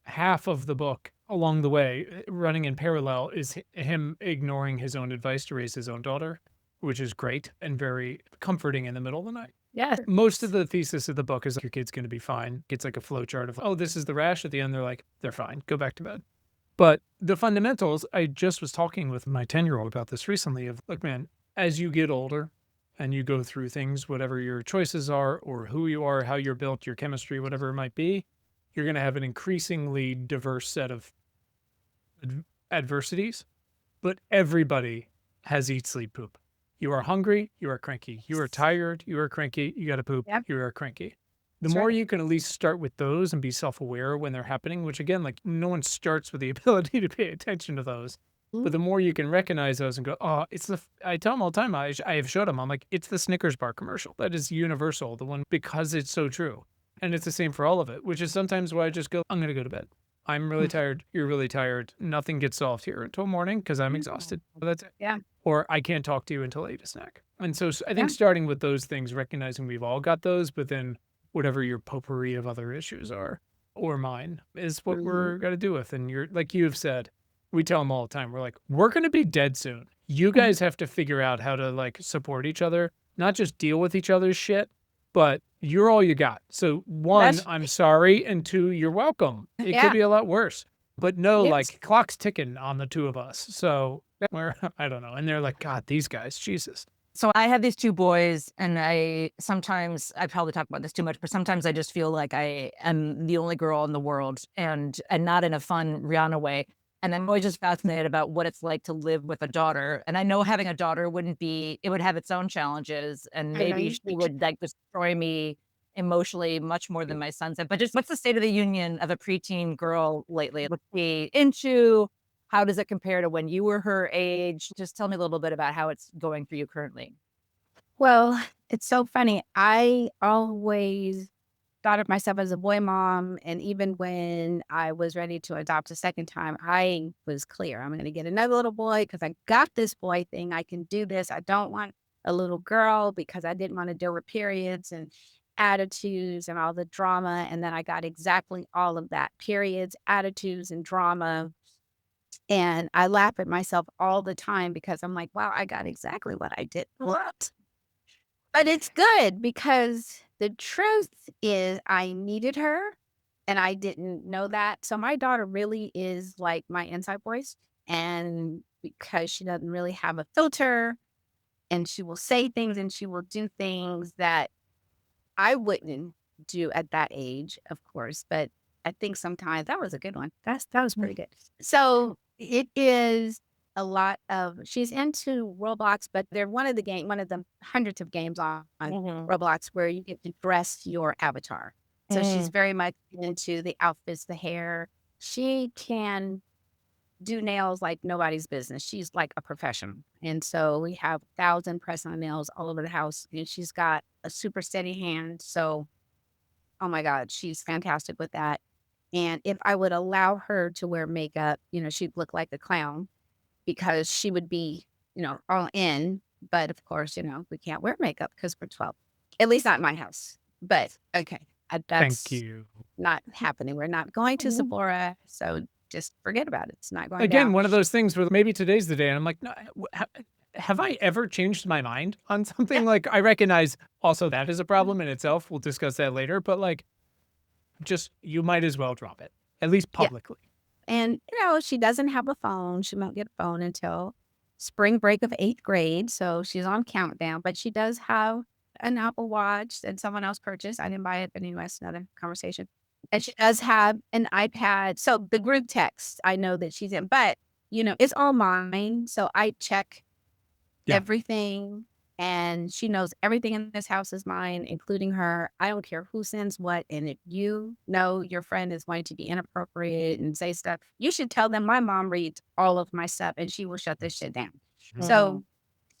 half of the book along the way, running in parallel, is him ignoring his own advice to raise his own daughter, which is great and very comforting in the middle of the night. Yes. Most of the thesis of the book is like, your kid's going to be fine. It's like a flow chart of, oh, this is the rash. At the end, they're like, they're fine. Go back to bed. But the fundamentals, I just was talking with my 10-year-old about this recently of, look, man, as you get older and you go through things, whatever your choices are or who you are, how you're built, your chemistry, whatever it might be, you're going to have an increasingly diverse set of adversities. But everybody has eat, sleep, poop. You are hungry, you are cranky. You are tired, you are cranky. You got to poop, you are cranky. The more you can at least start with those and be self-aware when they're happening, which again, like no one starts with the ability to pay attention to those. But the more you can recognize those and go, oh, I tell them all the time, I have showed them, I'm like, it's the Snickers bar commercial. That is universal, the one, because it's so true. And it's the same for all of it, which is sometimes why I just go, I'm going to go to bed. I'm really tired. You're really tired. Nothing gets solved here until morning because I'm exhausted. That's it. Yeah. Or I can't talk to you until I eat a snack. And so I think starting with those things, recognizing we've all got those, but then whatever your potpourri of other issues are, or mine, is what we're going to do with. And you're, like you've said, we tell them all the time, we're like, we're going to be dead soon. You guys have to figure out how to like support each other, not just deal with each other's shit, but you're all you got. So one, I'm sorry. And two, you're welcome. It could be a lot worse. But no, like clock's ticking on the two of us. So we're, I don't know. And they're like, God, these guys, Jesus. So I have these two boys, and I probably talk about this too much, but sometimes I just feel like I am the only girl in the world, and not in a fun Rihanna way. And I'm always just fascinated about what it's like to live with a daughter. And I know having a daughter it would have its own challenges, and maybe she would like destroy me emotionally much more than my sons have. But just what's the state of the union of a preteen girl lately? What's she into? How does it compare to when you were her age? Just tell me a little bit about how it's going for you currently. Well, it's so funny. I always thought of myself as a boy mom. And even when I was ready to adopt a second time, I was clear. I'm going to get another little boy because I got this boy thing. I can do this. I don't want a little girl because I didn't want to deal with periods and attitudes and all the drama. And then I got exactly all of that: periods, attitudes, and drama. And I laugh at myself all the time because I'm like, wow, I got exactly what I did. What? But it's good because the truth is I needed her and I didn't know that. So my daughter really is like my inside voice. And because she doesn't really have a filter, and she will say things and she will do things that I wouldn't do at that age, of course. But I think sometimes that was a good one. That was pretty good. So it is a lot of, she's into Roblox, but they're one of the hundreds of games on Roblox where you get to dress your avatar. So she's very much into the outfits, the hair. She can do nails like nobody's business. She's like a professional. And so we have 1,000 press-on nails all over the house. And she's got a super steady hand. So, oh my God, she's fantastic with that. And if I would allow her to wear makeup, she'd look like a clown because she would be, all in. But of course, we can't wear makeup because we're 12, at least not in my house. But okay, Thank that's you. not happening. We're not going to Sephora. So just forget about it. It's not going Again, down. one of those things where maybe today's the day, and I'm like, no, have I ever changed my mind on something? Like, I recognize also that is a problem in itself. We'll discuss that later, but like, just, you might as well drop it, at least Yeah. publicly. And, she doesn't have a phone. She won't get a phone until spring break of 8th grade. So she's on countdown, but she does have an Apple Watch that someone else purchased. I didn't buy it, but anyway, it's another conversation. And she does have an iPad. So the group text, I know that she's in, but, it's all mine. So I check everything. And she knows everything in this house is mine, including her. I don't care who sends what. And if you know your friend is going to be inappropriate and say stuff, you should tell them my mom reads all of my stuff and she will shut this shit down. So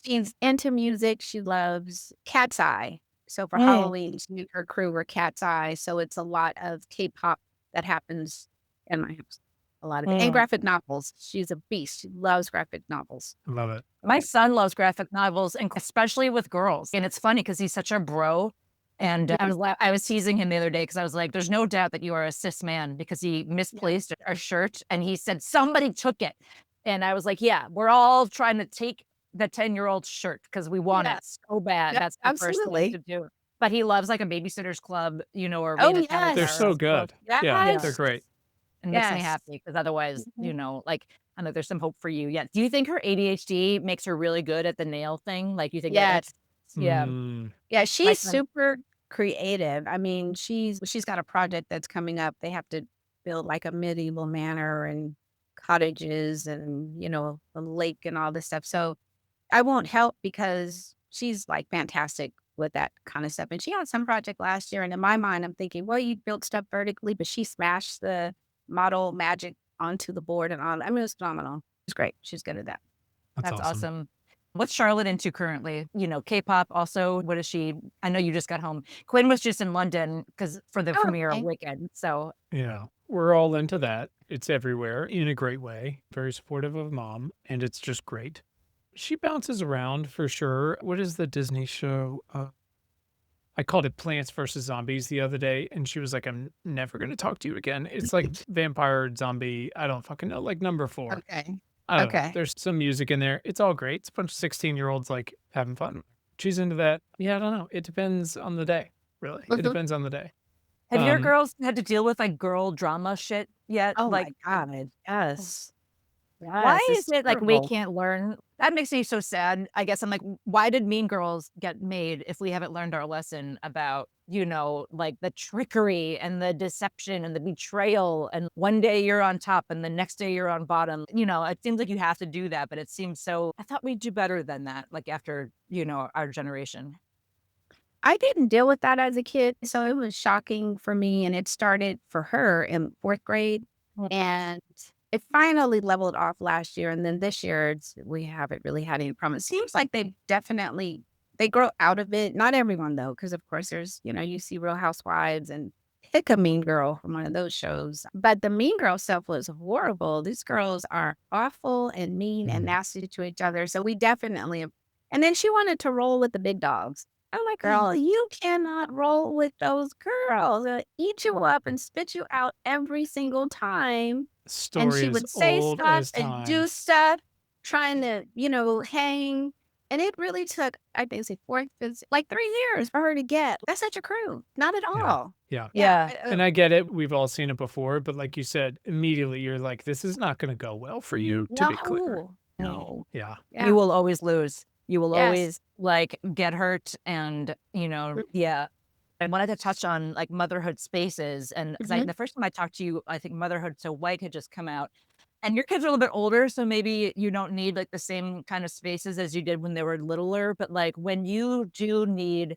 she's into music. She loves Cat's Eye. So for Halloween, she and her crew were Cat's Eye. So it's a lot of K-pop that happens in my house. A lot of it. And graphic novels. She's a beast. She loves graphic novels. Love it. My son loves graphic novels, and especially with girls. And it's funny because he's such a bro. And I was teasing him the other day because I was like, there's no doubt that you are a cis man, because he misplaced a shirt and he said, somebody took it. And I was like, yeah, we're all trying to take the 10-year-old shirt because we want it so bad. Yep, That's the first thing to do. But he loves like a Babysitter's Club, or Raina yes. They're so good. Yeah, they're great. It makes me happy because otherwise, like, I know there's some hope for you. Yeah. Do you think her ADHD makes her really good at the nail thing? Like, you think? Yes. Yeah. Yeah, she's super creative. I mean, she's got a project that's coming up. They have to build like a medieval manor and cottages and, a lake and all this stuff. So I won't help because she's like fantastic with that kind of stuff. And she had some project last year. And in my mind, I'm thinking, well, you built stuff vertically, but she smashed the model magic onto the board and on. I mean, it was phenomenal. She's great. She's good at that. That's awesome. What's Charlotte into currently? K-pop also. What is she? I know you just got home. Quinn was just in London for the premiere of Wicked. So yeah, we're all into that. It's everywhere in a great way. Very supportive of mom, and it's just great. She bounces around for sure. What is the Disney show? I called it Plants vs. Zombies the other day, and she was like, I'm never going to talk to you again. It's like vampire, zombie, I don't fucking know, like number 4. Okay. I don't know. There's some music in there. It's all great. It's a bunch of 16-year-olds like having fun. She's into that. Yeah, I don't know. It depends on the day, really. It depends on the day. Have your girls had to deal with like girl drama shit yet? Oh like, my God. Yes. Why Yes, is it's it like we terrible. can't learn? That makes me so sad. I guess I'm like, why did Mean Girls get made if we haven't learned our lesson about, like the trickery and the deception and the betrayal? And one day you're on top and the next day you're on bottom. It seems like you have to do that, but it seems so. I thought we'd do better than that, like after, our generation. I didn't deal with that as a kid, so it was shocking for me, and it started for her in 4th grade, Mm. and it finally leveled off last year, and then this year, we haven't really had any problems. Seems like they grow out of it. Not everyone, though, because of course, you see Real Housewives and pick a mean girl from one of those shows, but the mean girl stuff was horrible. These girls are awful and mean and Mm. nasty to each other, so we definitely and then she wanted to roll with the big dogs. I'm like, girl, you cannot roll with those girls. They'll eat you up and spit you out every single time. And Story she is would say old stuff as and do time. stuff, trying to, hang. And it really took, I think, say 4, 5, like 3 years for her to get. That's such a crew. Not at Yeah. all. Yeah. Yeah. Yeah. And I get it. We've all seen it before, but like you said, immediately you're like, this is not going to go well for you, to be clear. No. No. Yeah. You Yeah. will always lose. You will Yes. always like get hurt. And, yeah. I wanted to touch on like motherhood spaces. And because Mhm. the first time I talked to you, I think Motherhood So White had just come out. And your kids are a little bit older, so maybe you don't need like the same kind of spaces as you did when they were littler. But like when you do need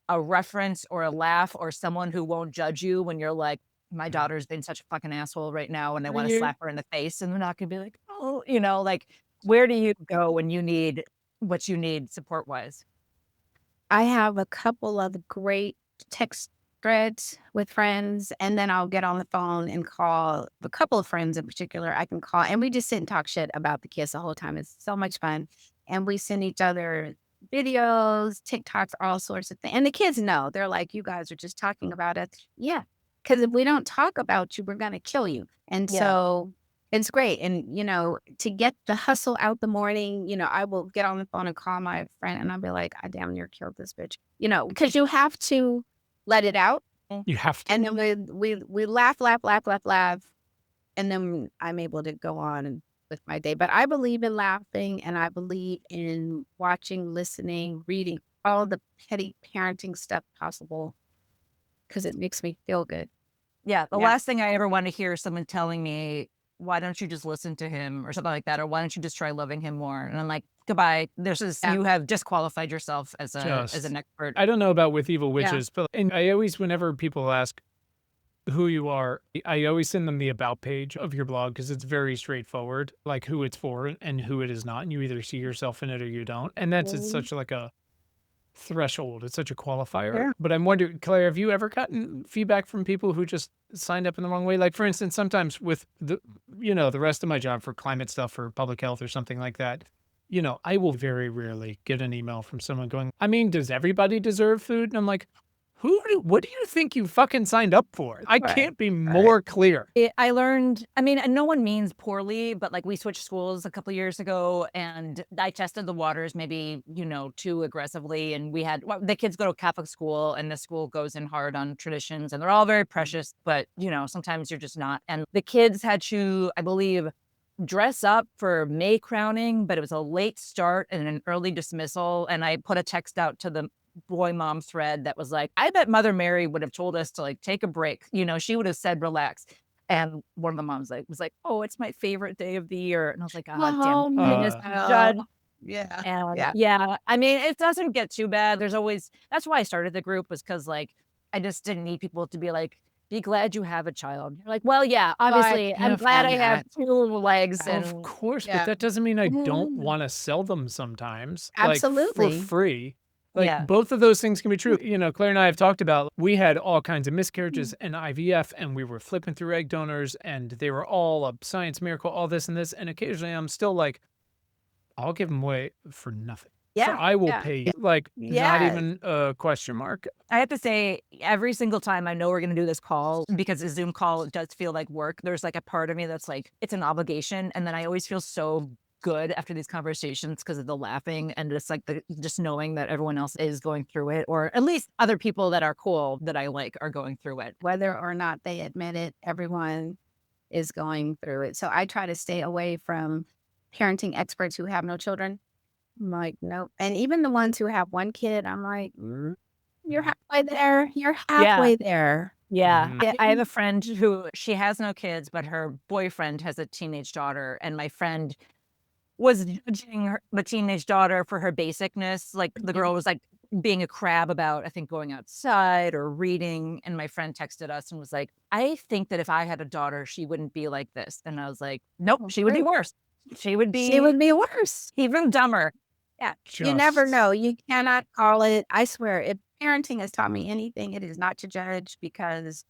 a reference or a laugh or someone who won't judge you when you're like, my Mhm. daughter's being such a fucking asshole right now and I Are want to you? slap her in the face and they're not gonna be like, oh, like where do you go when you need what you need support wise? I have a couple of great text threads with friends, and then I'll get on the phone and call a couple of friends in particular. I can call, and we just sit and talk shit about the kids the whole time. It's so much fun. And we send each other videos, TikToks, all sorts of things. And the kids know. They're like, you guys are just talking about us. Yeah. Because if we don't talk about you, we're going to kill you. And Yeah. so it's great. And, to get the hustle out the morning, I will get on the phone and call my friend and I'll be like, I damn near killed this bitch, because you have to let it out. You have to. And then we laugh, laugh, laugh, laugh, laugh. And then I'm able to go on with my day. But I believe in laughing and I believe in watching, listening, reading all the petty parenting stuff possible because it makes me feel good. Yeah. The Yeah. last thing I ever want to hear is someone telling me, why don't you just listen to him or something like that? Or why don't you just try loving him more? And I'm like, goodbye. Yeah. You have disqualified yourself as Just, an expert. I don't know about with evil Yeah. witches, but and I always, whenever people ask who you are, I always send them the about page of your blog because it's very straightforward, like who it's for and who it is not. And you either see yourself in it or you don't. And that's it's Mhm. such like a threshold. It's such a qualifier. Yeah. But I'm wondering, Claire, have you ever gotten feedback from people who just signed up in the wrong way? Like, for instance, sometimes with the rest of my job for climate stuff or public health or something like that, I will very rarely get an email from someone going, I mean, does everybody deserve food? And I'm like, what do you think you fucking signed up for? I Right. can't be Right. more clear. I learned, I mean, and no one means poorly, but like we switched schools a couple years ago and I tested the waters maybe, too aggressively. And the kids go to Catholic school and the school goes in hard on traditions and they're all very precious, but sometimes you're just not. And the kids had to, I believe, dress up for May crowning, but it was a late start and an early dismissal. And I put a text out to the boy mom thread that was like, I bet Mother Mary would have told us to like take a break. She would have said relax. And one of the moms was like, oh, it's my favorite day of the year. And I was like, God damn Oh, feminist no. judge. Yeah. And Yeah. yeah, I mean, it doesn't get too bad. That's why I started the group was because like, I just didn't need people to be like, be glad you have a child. You're like, well, yeah, obviously, I'm have glad I done have that. 2 legs Of and course, but Yeah. that doesn't mean I don't Mm. want to sell them sometimes, like for Absolutely. free. Like Yeah. both of those things can be true. Claire and I have talked about, we had all kinds of miscarriages and IVF, and we were flipping through egg donors, and they were all a science miracle, all this and this. And occasionally I'm still like, I'll give them away for nothing. So Yeah. I will Yeah. pay you, like, not Yes. even a question mark. I have to say, every single time I know we're going to do this call, because a Zoom call does feel like work, there's like a part of me that's like, it's an obligation. And then I always feel so good after these conversations because of the laughing and just like just knowing that everyone else is going through it, or at least other people that are cool that I like are going through it. Whether or not they admit it, everyone is going through it. So I try to stay away from parenting experts who have no children. I'm like, nope. And even the ones who have one kid, I'm like, you're halfway there. You're Yeah. halfway there. Yeah. Mhm. I have a friend who she has no kids, but her boyfriend has a teenage daughter. And my friend was judging the teenage daughter for her basicness. Like the girl was like being a crab about, I think, going outside or reading. And my friend texted us and was like, I think that if I had a daughter, she wouldn't be like this. And I was like, nope, she would be worse. She would She be would be worse. even dumber. Yeah. You never Just- know. You cannot call it. I swear, if parenting has taught me anything, it is not to judge, because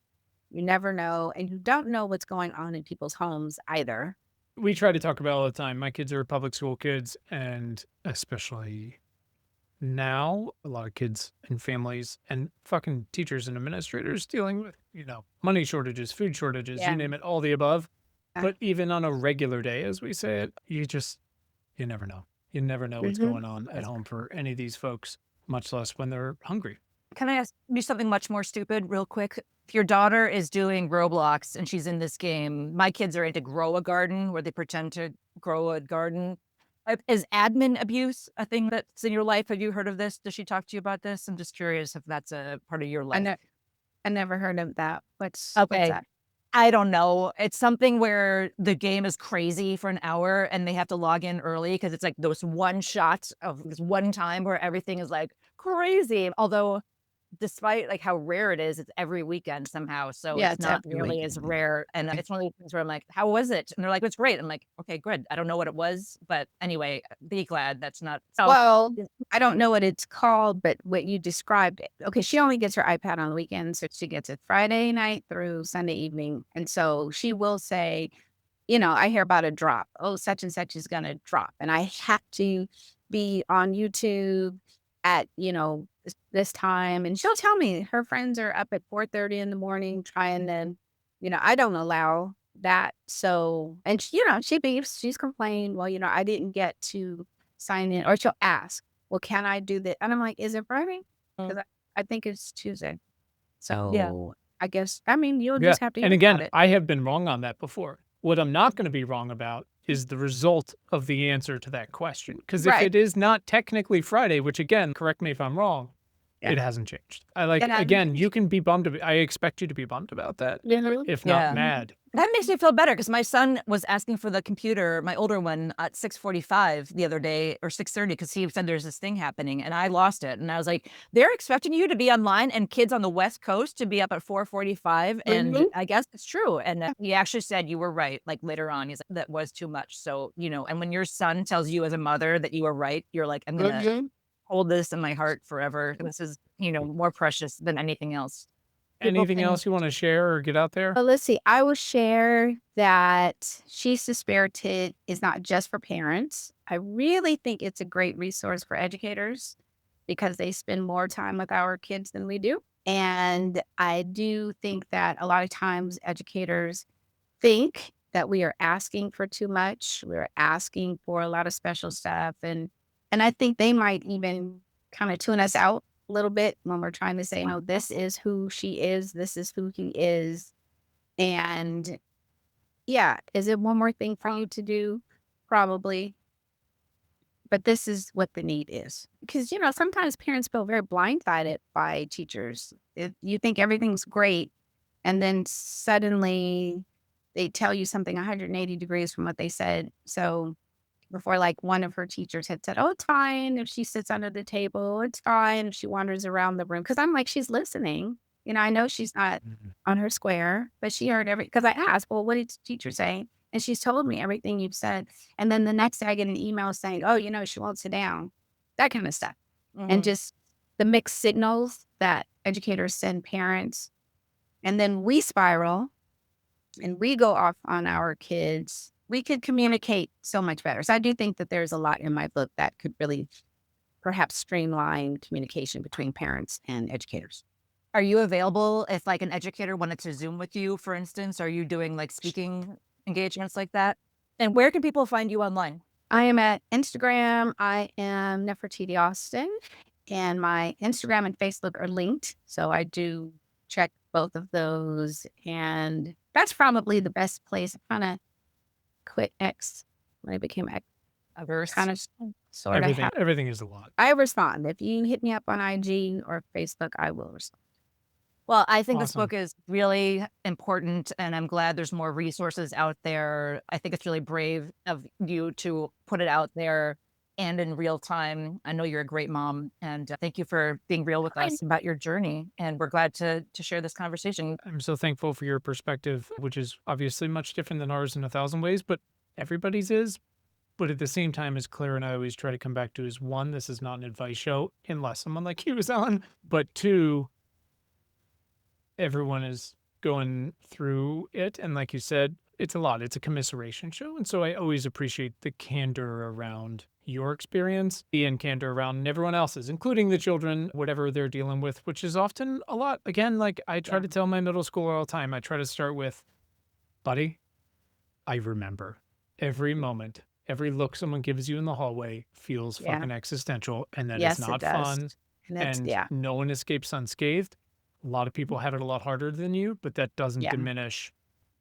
you never know. And you don't know what's going on in people's homes either. We try to talk about all the time. My kids are public school kids, and especially now, a lot of kids and families and fucking teachers and administrators dealing with, money shortages, food shortages, Yeah. you name it, all the above. Yeah. But even on a regular day, as we say it, you never know. You never know what's Mhm. going on at home for any of these folks, much less when they're hungry. Can I ask you something much more stupid real quick? If your daughter is doing Roblox and she's in this game, my kids are into Grow a Garden, where they pretend to grow a garden. Is admin abuse a thing that's in your life? Have you heard of this? Does she talk to you about this? I'm just curious if that's a part of your life. I never heard of that. What's Okay. that? I don't know. It's something where the game is crazy for an hour and they have to log in early because it's like those one shots of this one time where everything is like crazy. Although, despite like how rare it is, it's every weekend somehow. So Yeah, it's it's not every nearly as weekend. rare. And it's one of those things where I'm like, how was it? And they're like, it's great. I'm like, okay, good. I don't know what it was. But anyway, be glad that's not. So, Well, I don't know what it's called, but what you described. Okay, she only gets her iPad on the weekends, so she gets it Friday night through Sunday evening. And so she will say, I hear about a drop. Oh, such and such is going to drop. And I have to be on YouTube at, this time. And she'll tell me her friends are up at 4:30 in the morning trying to, I don't allow that. So, and she beeps, she's complained, well, I didn't get to sign in, or she'll ask, well, can I do that? And I'm like, is it Friday? Because I think it's Tuesday. So I guess, you'll Yeah. just have to hear And again, about it. I have been wrong on that before. What I'm not going to be wrong about is the result of the answer to that question. Because if Right. it is not technically Friday, which again, correct me if I'm wrong, Yeah. it hasn't changed. It hasn't Again, you can be bummed. I expect you to be bummed about that, if not Yeah. mad. That makes me feel better because my son was asking for the computer, my older one, at 6:45 the other day, or 6:30, because he said there's this thing happening and I lost it. And I was like, they're expecting you to be online and kids on the West Coast to be up at 4:45. And Mhm. I guess it's true. And he actually said, you were right. Like later on, he's like, that was too much. So, and when your son tells you as a mother that you were right, you're like, I'm going to Mhm. hold this in my heart forever. This is, more precious than anything else. Anything else you want to share or get out there? Well, let's see. I will share that She's Dispirited is not just for parents. I really think it's a great resource for educators because they spend more time with our kids than we do. And I do think that a lot of times educators think that we are asking for too much. We're asking for a lot of special stuff. And I think they might even kind of tune us out a little bit when we're trying to say, no, this is who she is, this is who he is. And yeah, is it one more thing for you to do? Probably. But this is what the need is. Because, sometimes parents feel very blindsided by teachers. You think everything's great, and then suddenly they tell you something 180 degrees from what they said. So before, like, one of her teachers had said, oh, it's fine if she sits under the table. It's fine if she wanders around the room. Because I'm like, she's listening. I know she's not on her square, but she heard because I asked, well, what did the teacher say? And she's told me everything you've said. And then the next day I get an email saying, oh, she won't sit down. That kind of stuff. And just the mixed signals that educators send parents. And then we spiral and we go off on our kids. We could communicate so much better. So I do think that there's a lot in my book that could really perhaps streamline communication between parents and educators. Are you available if like an educator wanted to Zoom with you, for instance? Are you doing like speaking engagements like that? And where can people find you online? I am at Instagram. I am Nefertiti Austin, and my Instagram and Facebook are linked. So I do check both of those. And That's probably the best place. I kind of quit X when I became X. Averse. Kind of sort of. Everything is a lot. I respond. If you hit me up on IG or Facebook, I will respond. Well, I think this Awesome. book is really important, and I'm glad there's more resources out there. I think it's really brave of you to put it out there and in real time. I know you're a great mom, and thank you for being real with us about your journey. And we're glad to share this conversation. I'm so thankful for your perspective, which is obviously much different than ours in 1,000 ways, but everybody's is. But at the same time, as Claire and I always try to come back to, is one, this is not an advice show, unless someone like you is on. But two, everyone is going through it. And like you said, it's a lot. It's a commiseration show. And so I always appreciate the candor around your experience and candor around everyone else's, including the children, whatever they're dealing with, which is often a lot. Again, like I try to tell my middle schooler all the time, I try to start with, buddy, I remember every moment. Every look someone gives you in the hallway feels fucking existential, and that is not fun. And no one escapes unscathed. A lot of people had it a lot harder than you, but that doesn't diminish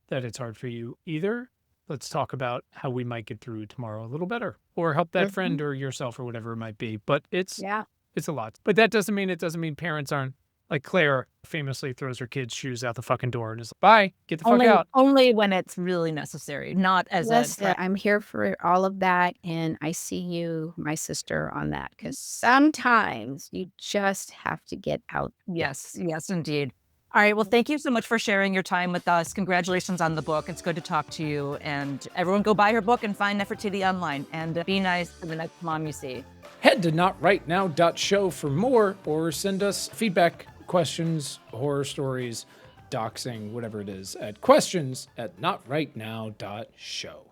that it's hard for you either. Let's talk about how we might get through tomorrow a little better, or help that friend or yourself or whatever it might be. But it's a lot. But that doesn't mean parents aren't. Like Claire famously throws her kids' shoes out the fucking door and is like, bye, get the fuck out. Only when it's really necessary, not as I'm here for all of that. And I see you, my sister, on that, because sometimes you just have to get out. Yes, indeed. All right. Well, thank you so much for sharing your time with us. Congratulations on the book. It's good to talk to you. And everyone go buy her book and find Nefertiti online. And be nice to the next mom you see. Head to notrightnow.show for more, or send us feedback, questions, horror stories, doxing, whatever it is, at questions@notrightnow.show.